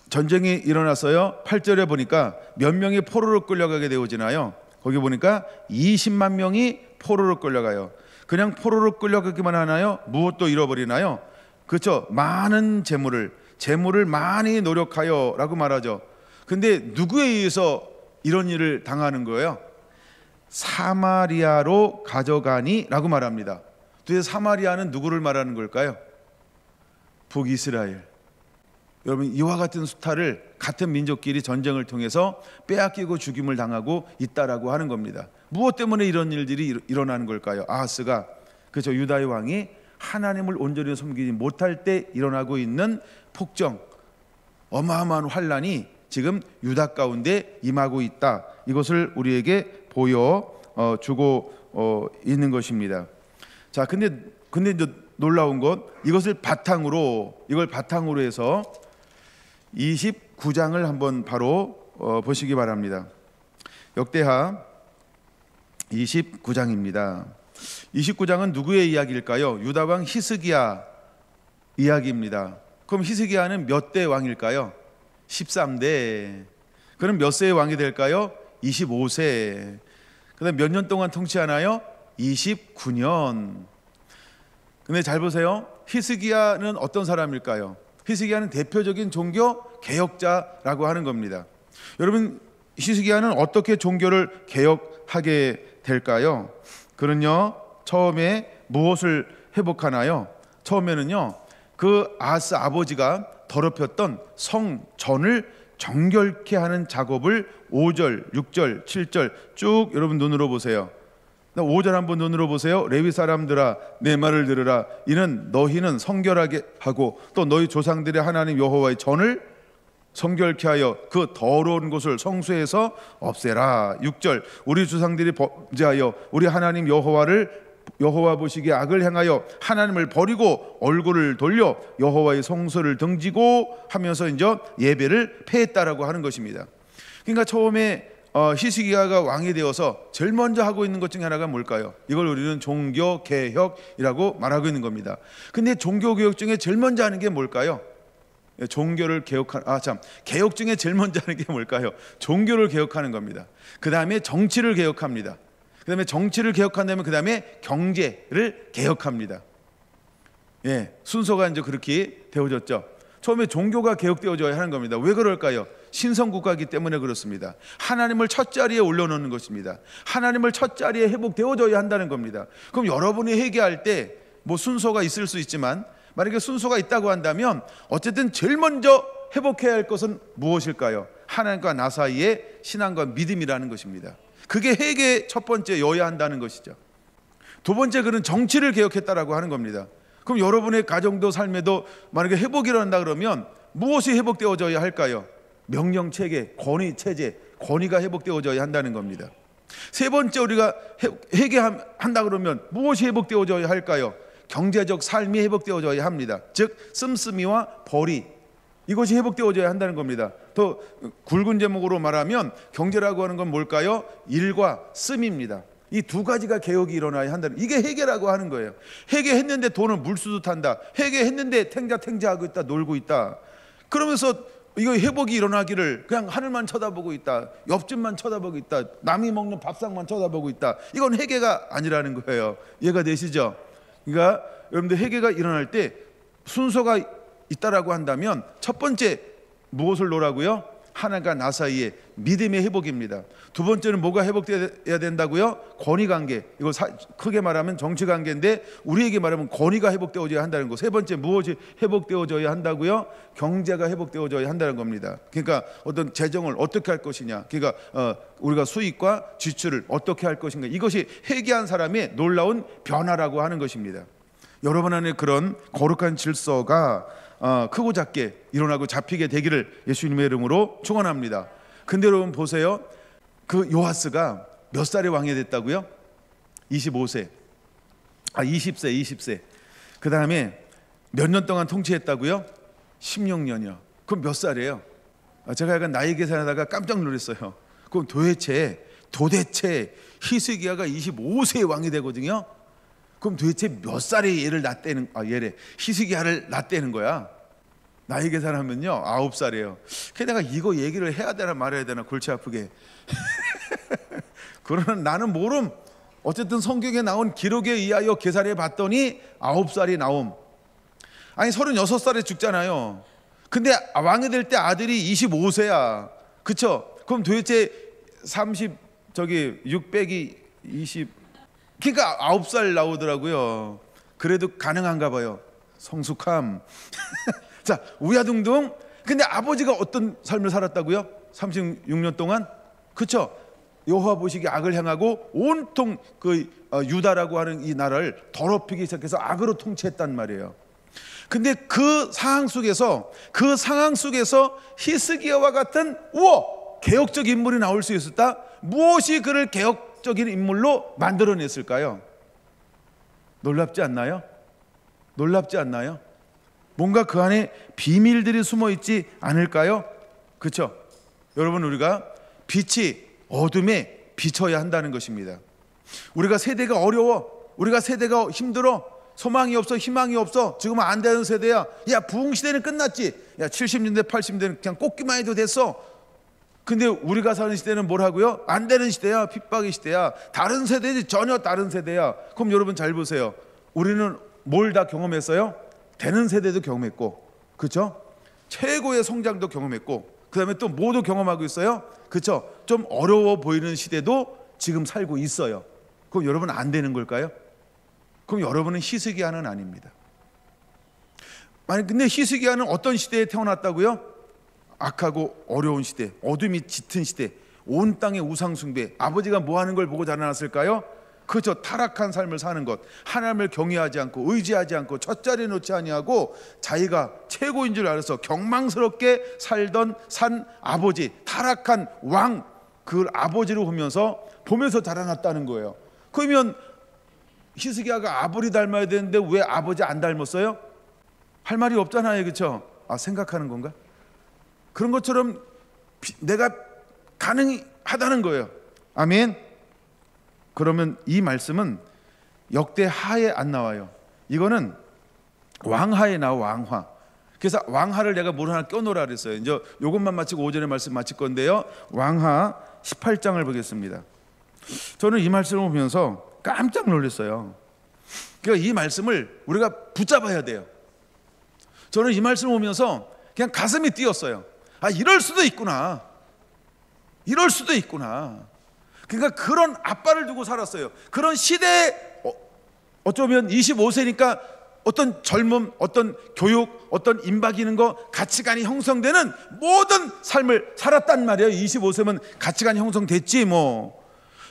전쟁이 일어났어요. 8절에 보니까 몇 명이 포로로 끌려가게 되어지나요? 거기 보니까 20만 명이 포로로 끌려가요. 그냥 포로로 끌려가기만 하나요? 무엇도 잃어버리나요? 그렇죠. 많은 재물을 많이 노력하여 라고 말하죠. 근데 누구에 의해서 이런 일을 당하는 거예요? 사마리아로 가져가니 라고 말합니다. 도대체 사마리아는 누구를 말하는 걸까요? 북이스라엘. 여러분 이와 같은 수탈을 같은 민족끼리 전쟁을 통해서 빼앗기고 죽임을 당하고 있다라고 하는 겁니다. 무엇 때문에 이런 일들이 일어나는 걸까요? 아하스가, 그렇죠, 유다의 왕이 하나님을 온전히 섬기지 못할 때 일어나고 있는 폭정, 어마어마한 환란이 지금 유다 가운데 임하고 있다. 이것을 우리에게 보여주고 있는 것입니다. 자, 근데 이제 놀라운 것, 이걸 바탕으로 해서 29장을 한번 바로 보시기 바랍니다. 역대하 29장입니다. 29장은 누구의 이야기일까요? 유다 왕 히스기야 이야기입니다. 그럼 히스기야는 몇 대 왕일까요? 13대. 그럼 몇 세의 왕이 될까요? 25세. 그다음 몇 년 동안 통치하나요? 29년. 근데 잘 보세요. 히스기야는 어떤 사람일까요? 히스기야는 대표적인 종교 개혁자라고 하는 겁니다. 여러분, 히스기야는 어떻게 종교를 개혁하게 될까요? 그는요, 처음에 무엇을 회복하나요? 처음에는요, 그 아하스 아버지가 더럽혔던 성전을 정결케 하는 작업을 5절, 6절, 7절 쭉 여러분 눈으로 보세요. 5절 한번 눈으로 보세요. 레위 사람들아, 내 말을 들으라. 이는 너희는 성결하게 하고 또 너희 조상들의 하나님 여호와의 전을 성결케 하여 그 더러운 곳을 성소에서 없애라. 6절, 우리 조상들이 범죄하여 우리 하나님 여호와 보시기에 악을 행하여 하나님을 버리고 얼굴을 돌려 여호와의 성소를 등지고 하면서 이제 예배를 폐했다라고 하는 것입니다. 그러니까 처음에 히스기야가 왕이 되어서 제일 먼저 하고 있는 것 중에 하나가 뭘까요? 이걸 우리는 종교 개혁이라고 말하고 있는 겁니다. 근데 종교 개혁 중에 제일 먼저 하는 게 뭘까요? 종교를 개혁 중에 제일 먼저 하는 게 뭘까요? 종교를 개혁하는 겁니다. 그 다음에 정치를 개혁합니다. 그 다음에 정치를 개혁한 다음에 그 다음에 경제를 개혁합니다. 예, 순서가 이제 그렇게 되어졌죠. 처음에 종교가 개혁되어져야 하는 겁니다. 왜 그럴까요? 신성국가이기 때문에 그렇습니다. 하나님을 첫 자리에 올려놓는 것입니다. 하나님을 첫 자리에 회복되어져야 한다는 겁니다. 그럼 여러분이 회개할 때 뭐 순서가 있을 수 있지만 만약에 순서가 있다고 한다면 어쨌든 제일 먼저 회복해야 할 것은 무엇일까요? 하나님과 나 사이의 신앙과 믿음이라는 것입니다. 그게 회개의 첫 번째여야 한다는 것이죠. 두 번째, 그는 정치를 개혁했다라고 하는 겁니다. 그럼 여러분의 가정도 삶에도 만약에 회복이 일어난다 그러면 무엇이 회복되어져야 할까요? 명령 체계, 권위 체제, 권위가 회복되어져야 한다는 겁니다. 세 번째, 우리가 회개한다 그러면 무엇이 회복되어져야 할까요? 경제적 삶이 회복되어져야 합니다. 즉 씀씀이와 벌이, 이것이 회복되어져야 한다는 겁니다. 더 굵은 제목으로 말하면 경제라고 하는 건 뭘까요? 일과 씀입니다. 이 두 가지가 개혁이 일어나야 한다는, 이게 회개라고 하는 거예요. 회개했는데 돈은 물수도 탄다. 회개했는데 탱자하고 있다, 놀고 있다. 그러면서 이거 회복이 일어나기를 그냥 하늘만 쳐다보고 있다, 옆집만 쳐다보고 있다, 남이 먹는 밥상만 쳐다보고 있다. 이건 회개가 아니라는 거예요. 이해가 되시죠? 그러니까 여러분들 회개가 일어날 때 순서가 있다라고 한다면 첫 번째 무엇을 놓으라고요? 하나님과 나 사이의 믿음의 회복입니다. 두 번째는 뭐가 회복되어야 된다고요? 권위관계. 이거 크게 말하면 정치관계인데 우리에게 말하면 권위가 회복되어져야 한다는 거. 세 번째 무엇이 회복되어져야 한다고요? 경제가 회복되어져야 한다는 겁니다. 그러니까 어떤 재정을 어떻게 할 것이냐, 그러니까 우리가 수익과 지출을 어떻게 할 것인가, 이것이 회개한 사람의 놀라운 변화라고 하는 것입니다. 여러분 안에 그런 거룩한 질서가 크고 작게 일어나고 잡히게 되기를 예수님의 이름으로 축원합니다. 근데 여러분 보세요. 그 요아스가 몇 살에 왕이 됐다고요? 25세. 20세. 그 다음에 몇 년 동안 통치했다고요? 16년이요. 그럼 몇 살이에요? 제가 약간 나이 계산하다가 깜짝 놀랐어요. 그럼 도대체 히스기야가 25세에 왕이 되거든요. 그럼 도대체 몇 살에 얘를 낳대는, 히스기야를 낳대는 거야? 나이 계산하면요 9살이에요. 그래서 내가 이거 얘기를 해야 되나 말아야 되나 골치 아프게. 그러나 나는 모름. 어쨌든 성경에 나온 기록에 의하여 계산해 봤더니 9살이 나옴. 아니 36살에 죽잖아요. 근데 왕이 될 때 아들이 25세야. 그쵸? 그럼 도대체 6 빼기 20, 그러니까 9살 나오더라고요. 그래도 가능한가 봐요. 성숙함. 자, 우야둥둥. 근데 아버지가 어떤 삶을 살았다고요? 36년 동안? 그쵸? 여호와 보시기에 악을 행하고 온통 그 유다라고 하는 이 나라를 더럽히기 시작해서 악으로 통치했단 말이에요. 근데 그 상황 속에서 히스기야와 같은 개혁적 인물이 나올 수 있었다? 무엇이 그를 개혁적인 인물로 만들어냈을까요? 놀랍지 않나요? 뭔가 그 안에 비밀들이 숨어 있지 않을까요? 그렇죠? 여러분, 우리가 빛이 어둠에 비춰야 한다는 것입니다. 우리가 세대가 어려워, 우리가 세대가 힘들어, 소망이 없어, 희망이 없어, 지금은 안 되는 세대야. 야, 부흥시대는 끝났지. 야, 70년대 80년대는 그냥 꽂기만 해도 됐어. 근데 우리가 사는 시대는 뭐라고요? 안 되는 시대야, 핍박의 시대야, 다른 세대지, 전혀 다른 세대야. 그럼 여러분 잘 보세요. 우리는 뭘 다 경험했어요? 되는 세대도 경험했고, 그렇죠? 최고의 성장도 경험했고, 그 다음에 또 뭐도 경험하고 있어요? 그렇죠? 좀 어려워 보이는 시대도 지금 살고 있어요. 그럼 여러분 안 되는 걸까요? 그럼 여러분은 히스기야는 아닙니다. 근데 히스기야는 어떤 시대에 태어났다고요? 악하고 어려운 시대, 어둠이 짙은 시대, 온 땅의 우상 숭배. 아버지가 뭐 하는 걸 보고 자라났을까요? 그저 타락한 삶을 사는 것, 하나님을 경외하지 않고 의지하지 않고 첫자리에 놓지 아니하고 자기가 최고인 줄 알아서 경망스럽게 산 아버지, 타락한 왕, 그 아버지를 보면서 자라났다는 거예요. 그러면 히스기야가 아버지 닮아야 되는데 왜 아버지 안 닮았어요? 할 말이 없잖아요, 그렇죠? 생각하는 건가? 그런 것처럼 내가 가능하다는 거예요. 아멘. 그러면 이 말씀은 역대하에 안 나와요. 이거는 왕하에 나와, 왕하. 그래서 왕하를 내가 뭘 하나 껴놓으라 그랬어요. 이제 이것만 마치고 오전에 말씀 마칠 건데요. 왕하 18장을 보겠습니다. 저는 이 말씀을 보면서 깜짝 놀랐어요. 그러니까 이 말씀을 우리가 붙잡아야 돼요. 저는 이 말씀을 보면서 그냥 가슴이 뛰었어요. 이럴 수도 있구나. 그러니까 그런 아빠를 두고 살았어요. 그런 시대에 어쩌면 25세니까 어떤 젊음, 어떤 교육, 어떤 임박 있는 거, 가치관이 형성되는 모든 삶을 살았단 말이에요. 25세면 가치관이 형성됐지 뭐.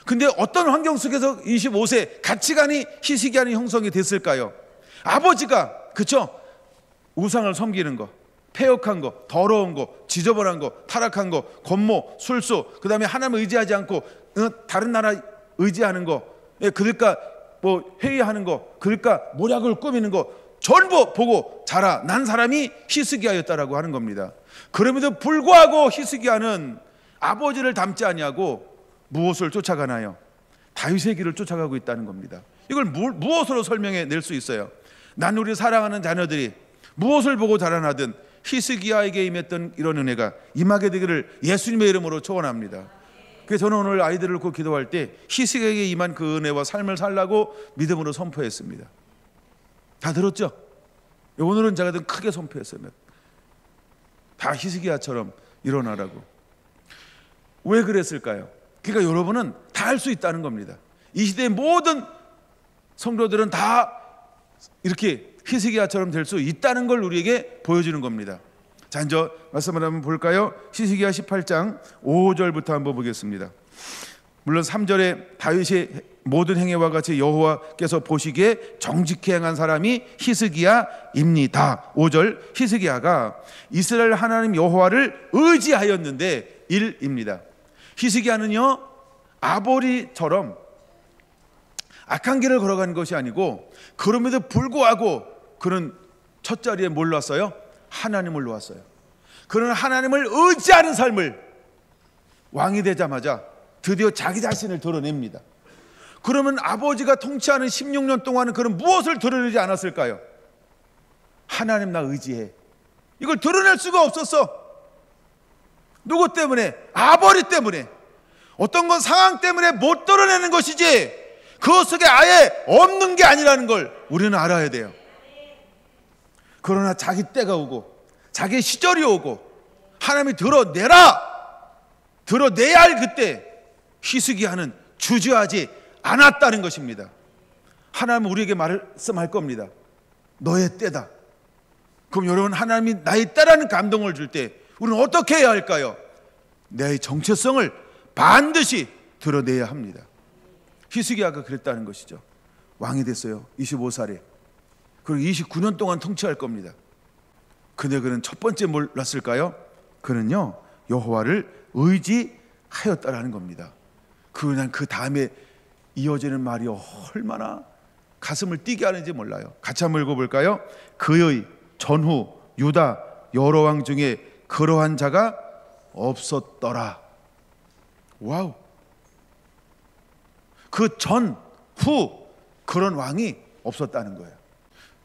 근데 어떤 환경 속에서 25세 가치관이 히스기야는 형성이 됐을까요? 아버지가, 그쵸? 우상을 섬기는 거, 패역한 거, 더러운 거, 지저분한 거, 타락한 거, 권모, 술수, 그 다음에 하나님을 의지하지 않고 다른 나라 의지하는 거, 그러니까 뭐 회의하는 거, 그러니까 모략을 꾸미는 거 전부 보고 자라난 사람이 히스기야였다라고 하는 겁니다. 그럼에도 불구하고 히스기야는 아버지를 닮지 아니하고 무엇을 쫓아가나요? 다윗의 길을 쫓아가고 있다는 겁니다. 이걸 무엇으로 설명해 낼 수 있어요? 난 우리 사랑하는 자녀들이 무엇을 보고 자라나든 히스기야에게 임했던 이런 은혜가 임하게 되기를 예수님의 이름으로 축원합니다. 그래서 저는 오늘 아이들을 놓고 기도할 때 히스기야에게 임한 그 은혜와 삶을 살라고 믿음으로 선포했습니다. 다 들었죠? 오늘은 제가 더 크게 선포했어요. 다 히스기야처럼 일어나라고. 왜 그랬을까요? 그러니까 여러분은 다 할 수 있다는 겁니다. 이 시대의 모든 성도들은 다 이렇게 히스기야처럼 될 수 있다는 걸 우리에게 보여주는 겁니다. 자, 이제 말씀을 한번 볼까요? 히스기야 18장 5절부터 한번 보겠습니다. 물론 3절에 다윗의 모든 행위와 같이 여호와께서 보시기에 정직히 행한 사람이 히스기야입니다. 5절, 히스기야가 이스라엘 하나님 여호와를 의지하였는데 1입니다. 히스기야는요, 아보리처럼 악한 길을 걸어가는 것이 아니고 그럼에도 불구하고 그는 첫 자리에 뭘 놓았어요? 하나님을 놓았어요. 그는 하나님을 의지하는 삶을, 왕이 되자마자 드디어 자기 자신을 드러냅니다. 그러면 아버지가 통치하는 16년 동안은 그는 무엇을 드러내지 않았을까요? 하나님 나 의지해. 이걸 드러낼 수가 없었어. 누구 때문에? 아버지 때문에. 어떤 건 상황 때문에 못 드러내는 것이지 그 속에 아예 없는 게 아니라는 걸 우리는 알아야 돼요. 그러나 자기 때가 오고 자기 시절이 오고 하나님이 드러내야 할 그때 히스기야는 주저하지 않았다는 것입니다. 하나님은 우리에게 말씀할 겁니다. 너의 때다. 그럼 여러분, 하나님이 나의 때라는 감동을 줄 때 우리는 어떻게 해야 할까요? 내 정체성을 반드시 드러내야 합니다. 히스기야가 그랬다는 것이죠. 왕이 됐어요. 25살에. 그리고 29년 동안 통치할 겁니다. 근데 그는 첫 번째 뭘 났을까요? 그는요, 여호와를 의지하였다라는 겁니다. 그냥 그 다음에 이어지는 말이 얼마나 가슴을 뛰게 하는지 몰라요. 같이 한번 읽어볼까요? 그의 전후 유다 여러 왕 중에 그러한 자가 없었더라. 와우. 그 전, 후 그런 왕이 없었다는 거예요.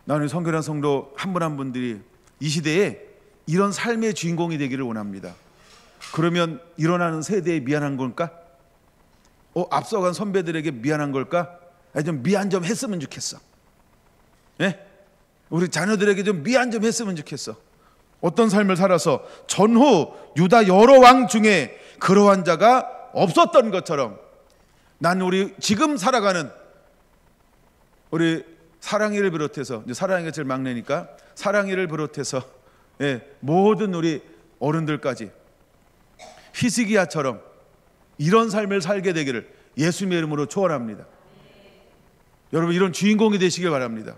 나는 성결한 성도 한 분 한 분들이 이 시대에 이런 삶의 주인공이 되기를 원합니다. 그러면 일어나는 세대에 미안한 걸까? 앞서간 선배들에게 미안한 걸까? 좀 미안 좀 했으면 좋겠어. 네? 우리 자녀들에게 좀 미안 좀 했으면 좋겠어. 어떤 삶을 살아서 전후 유다 여러 왕 중에 그러한 자가 없었던 것처럼 난 우리 지금 살아가는 우리 사랑이를 비롯해서, 이제 사랑이가 제일 막내니까 사랑이를 비롯해서 모든 우리 어른들까지 히스기야처럼 이런 삶을 살게 되기를 예수님의 이름으로 축원합니다. 여러분, 이런 주인공이 되시길 바랍니다.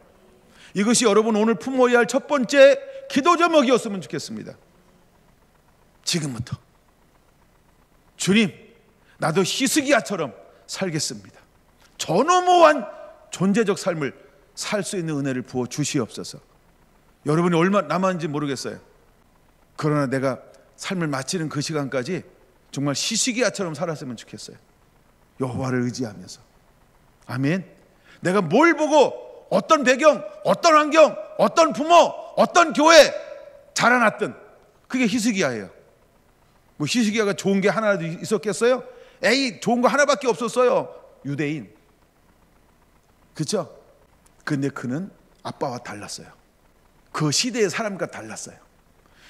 이것이 여러분 오늘 품어야 할 첫 번째 기도 제목이었으면 좋겠습니다. 지금부터 주님, 나도 히스기야처럼 살겠습니다. 전무후무한 존재적 삶을 살 수 있는 은혜를 부어 주시옵소서. 여러분이 얼마 남았는지 모르겠어요. 그러나 내가 삶을 마치는 그 시간까지 정말 히스기야처럼 살았으면 좋겠어요. 여호와를 의지하면서. 아멘. 내가 뭘 보고 어떤 배경, 어떤 환경, 어떤 부모, 어떤 교회 자라났든 그게 히스기야예요. 뭐 히스기야가 좋은 게 하나라도 있었겠어요? 에이, 좋은 거 하나밖에 없었어요. 유대인. 그렇죠? 근데 그는 아빠와 달랐어요. 그 시대의 사람과 달랐어요.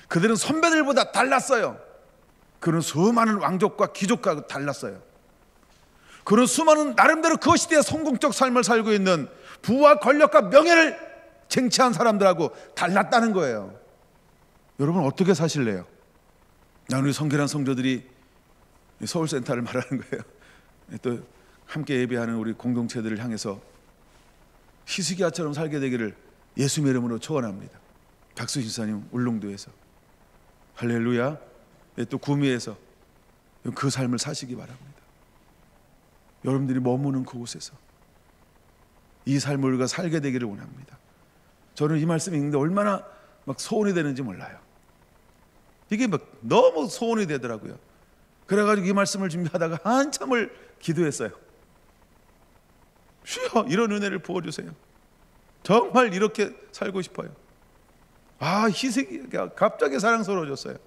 그들은 선배들보다 달랐어요. 그는 수많은 왕족과 귀족과 달랐어요. 그는 수많은 나름대로 그 시대의 성공적 삶을 살고 있는 부와 권력과 명예를 쟁취한 사람들하고 달랐다는 거예요. 여러분 어떻게 사실래요? 난 우리 성결한 성도들이 서울센터를 말하는 거예요. 또 함께 예배하는 우리 공동체들을 향해서 히스기야처럼 살게 되기를 예수님의 이름으로 축원합니다. 박수 집사님 울릉도에서 할렐루야. 또 구미에서 그 삶을 사시기 바랍니다. 여러분들이 머무는 그곳에서 이 삶을 우리가 살게 되기를 원합니다. 저는 이 말씀 읽는데 얼마나 막 소원이 되는지 몰라요. 이게 막 너무 소원이 되더라고요. 그래가지고 이 말씀을 준비하다가 한참을 기도했어요. 주여, 이런 은혜를 부어주세요. 정말 이렇게 살고 싶어요. 희석이가 갑자기 사랑스러워졌어요.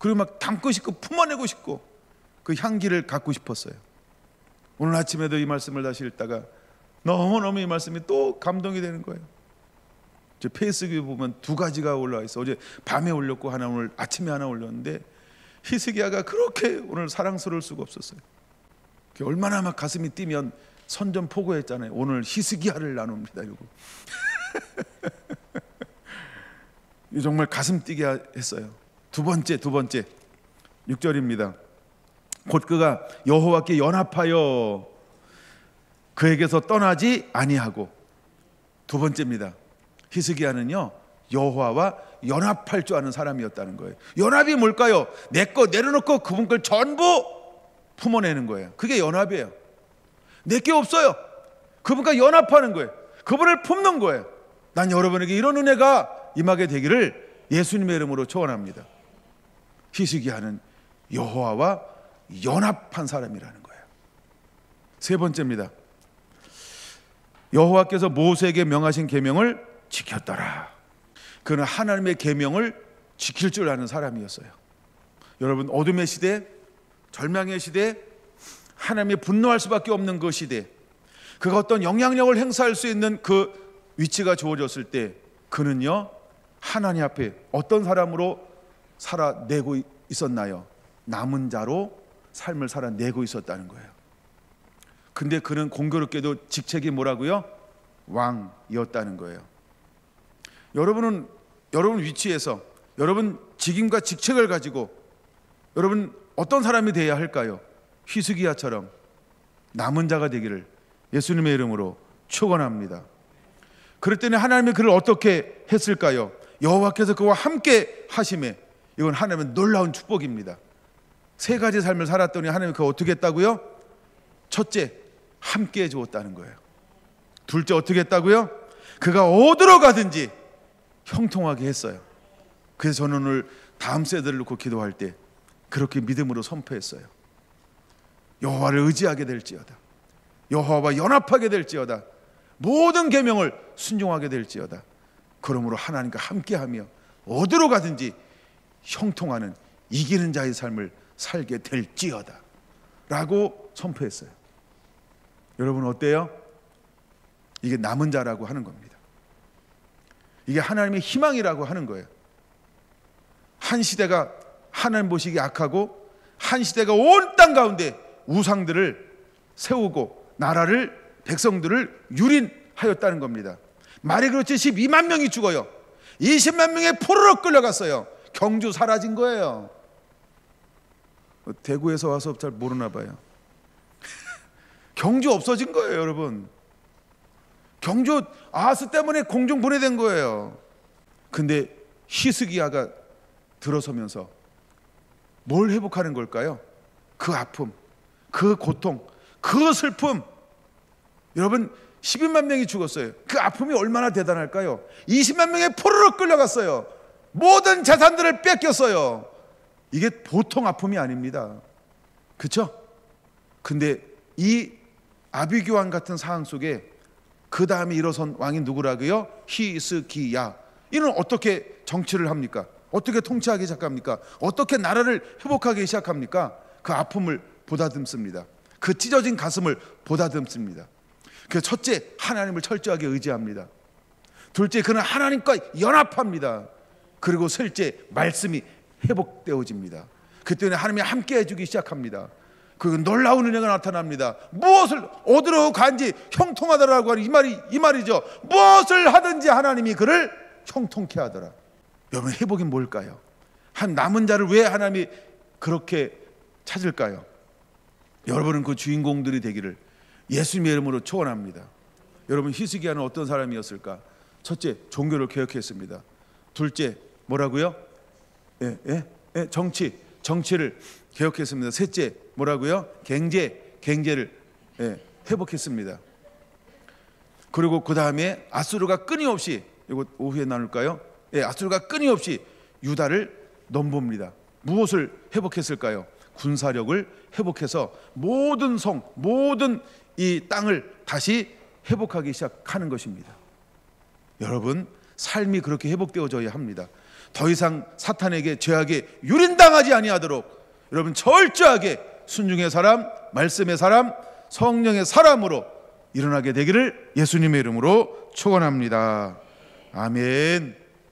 그리고 막 담고 싶고 품어내고 싶고 그 향기를 갖고 싶었어요. 오늘 아침에도 이 말씀을 다시 읽다가 너무너무 이 말씀이 또 감동이 되는 거예요. 제 페이스북에 보면 2가지가 올라와 있어. 어제 밤에 올렸고 하나 오늘 아침에 하나 올렸는데 히스기야가 그렇게 오늘 사랑스러울 수가 없었어요. 얼마나 막 가슴이 뛰면 선전포고했잖아요. 오늘 히스기야를 나눕니다. 이거 정말 가슴 뛰게 했어요. 두 번째 6절입니다. 곧 그가 여호와께 연합하여 그에게서 떠나지 아니하고. 두 번째입니다. 히스기야는요 여호와와 연합할 줄 아는 사람이었다는 거예요. 연합이 뭘까요? 내 거 내려놓고 그분 걸 전부 품어내는 거예요. 그게 연합이에요. 내 게 없어요. 그분과 연합하는 거예요. 그분을 품는 거예요. 난 여러분에게 이런 은혜가 임하게 되기를 예수님의 이름으로 축원합니다. 히스기야는 여호와와 연합한 사람이라는 거예요. 세 번째입니다. 여호와께서 모세에게 명하신 계명을 지켰더라. 그는 하나님의 계명을 지킬 줄 아는 사람이었어요. 여러분, 어둠의 시대, 절망의 시대, 하나님이 분노할 수밖에 없는 그 시대, 그가 어떤 영향력을 행사할 수 있는 그 위치가 주어졌을 때 그는요 하나님 앞에 어떤 사람으로 살아내고 있었나요? 남은 자로 삶을 살아내고 있었다는 거예요. 근데 그는 공교롭게도 직책이 뭐라고요? 왕이었다는 거예요. 여러분 위치에서 여러분 직임과 직책을 가지고 여러분 어떤 사람이 되어야 할까요? 히스기야처럼 남은 자가 되기를 예수님의 이름으로 축원합니다. 그럴 때는 하나님이 그를 어떻게 했을까요? 여호와께서 그와 함께 하심에, 이건 하나님의 놀라운 축복입니다. 3가지 삶을 살았더니 하나님이 그가 어떻게 했다고요? 첫째, 함께 해주었다는 거예요. 둘째, 어떻게 했다고요? 그가 어디로 가든지 형통하게 했어요. 그래서 저는 오늘 다음 세대를 놓고 기도할 때 그렇게 믿음으로 선포했어요. 여호와를 의지하게 될지어다, 여호와와 연합하게 될지어다, 모든 계명을 순종하게 될지어다. 그러므로 하나님과 함께하며 어디로 가든지 형통하는 이기는 자의 삶을 살게 될지어다 라고 선포했어요. 여러분 어때요? 이게 남은 자라고 하는 겁니다. 이게 하나님의 희망이라고 하는 거예요. 한 시대가 하나님 보시기 악하고 한 시대가 온 땅 가운데 우상들을 세우고 나라를, 백성들을 유린하였다는 겁니다. 말이 그렇지 12만 명이 죽어요. 20만 명이 포로로 끌려갔어요. 경주 사라진 거예요. 대구에서 와서 잘 모르나 봐요. 경주 없어진 거예요, 여러분. 경주 아하스 때문에 공중 분해된 거예요. 근데 히스기야가 들어서면서 뭘 회복하는 걸까요? 그 아픔, 그 고통, 그 슬픔. 여러분 12만 명이 죽었어요. 그 아픔이 얼마나 대단할까요? 20만 명이 포로로 끌려갔어요. 모든 재산들을 뺏겼어요. 이게 보통 아픔이 아닙니다. 그렇죠? 근데 이 아비규환 같은 상황 속에 그 다음에 일어선 왕이 누구라고요? 히스기야. 이는 어떻게 정치를 합니까? 어떻게 통치하기 시작합니까? 어떻게 나라를 회복하기 시작합니까? 그 아픔을 보다듬습니다. 그 찢어진 가슴을 보다듬습니다. 그 첫째, 하나님을 철저하게 의지합니다. 둘째, 그는 하나님과 연합합니다. 그리고 셋째, 말씀이 회복되어집니다. 그때는 하나님이 함께 해주기 시작합니다. 그 놀라운 은혜가 나타납니다. 무엇을 어디로 간지 형통하더라고 하는 이 말이죠. 무엇을 하든지 하나님이 그를 형통케 하더라. 여러분, 회복이 뭘까요? 한 남은 자를 왜 하나님이 그렇게 찾을까요? 여러분은 그 주인공들이 되기를 예수님의 이름으로 축원합니다. 여러분, 히스기야는 어떤 사람이었을까? 첫째, 종교를 개혁했습니다. 둘째, 뭐라고요? 정치를 개혁했습니다. 셋째 뭐라고요? 경제를 회복했습니다. 그리고 그 다음에 아수르가 끊임없이, 이거 오후에 나눌까요? 아수르가 끊임없이 유다를 넘봅니다. 무엇을 회복했을까요? 군사력을 회복해서 모든 이 땅을 다시 회복하기 시작하는 것입니다. 여러분, 삶이 그렇게 회복되어져야 합니다. 더 이상 사탄에게, 죄악에 유린당하지 아니하도록 여러분 철저하게 순종의 사람, 말씀의 사람, 성령의 사람으로 일어나게 되기를 예수님의 이름으로 축원합니다. 아멘.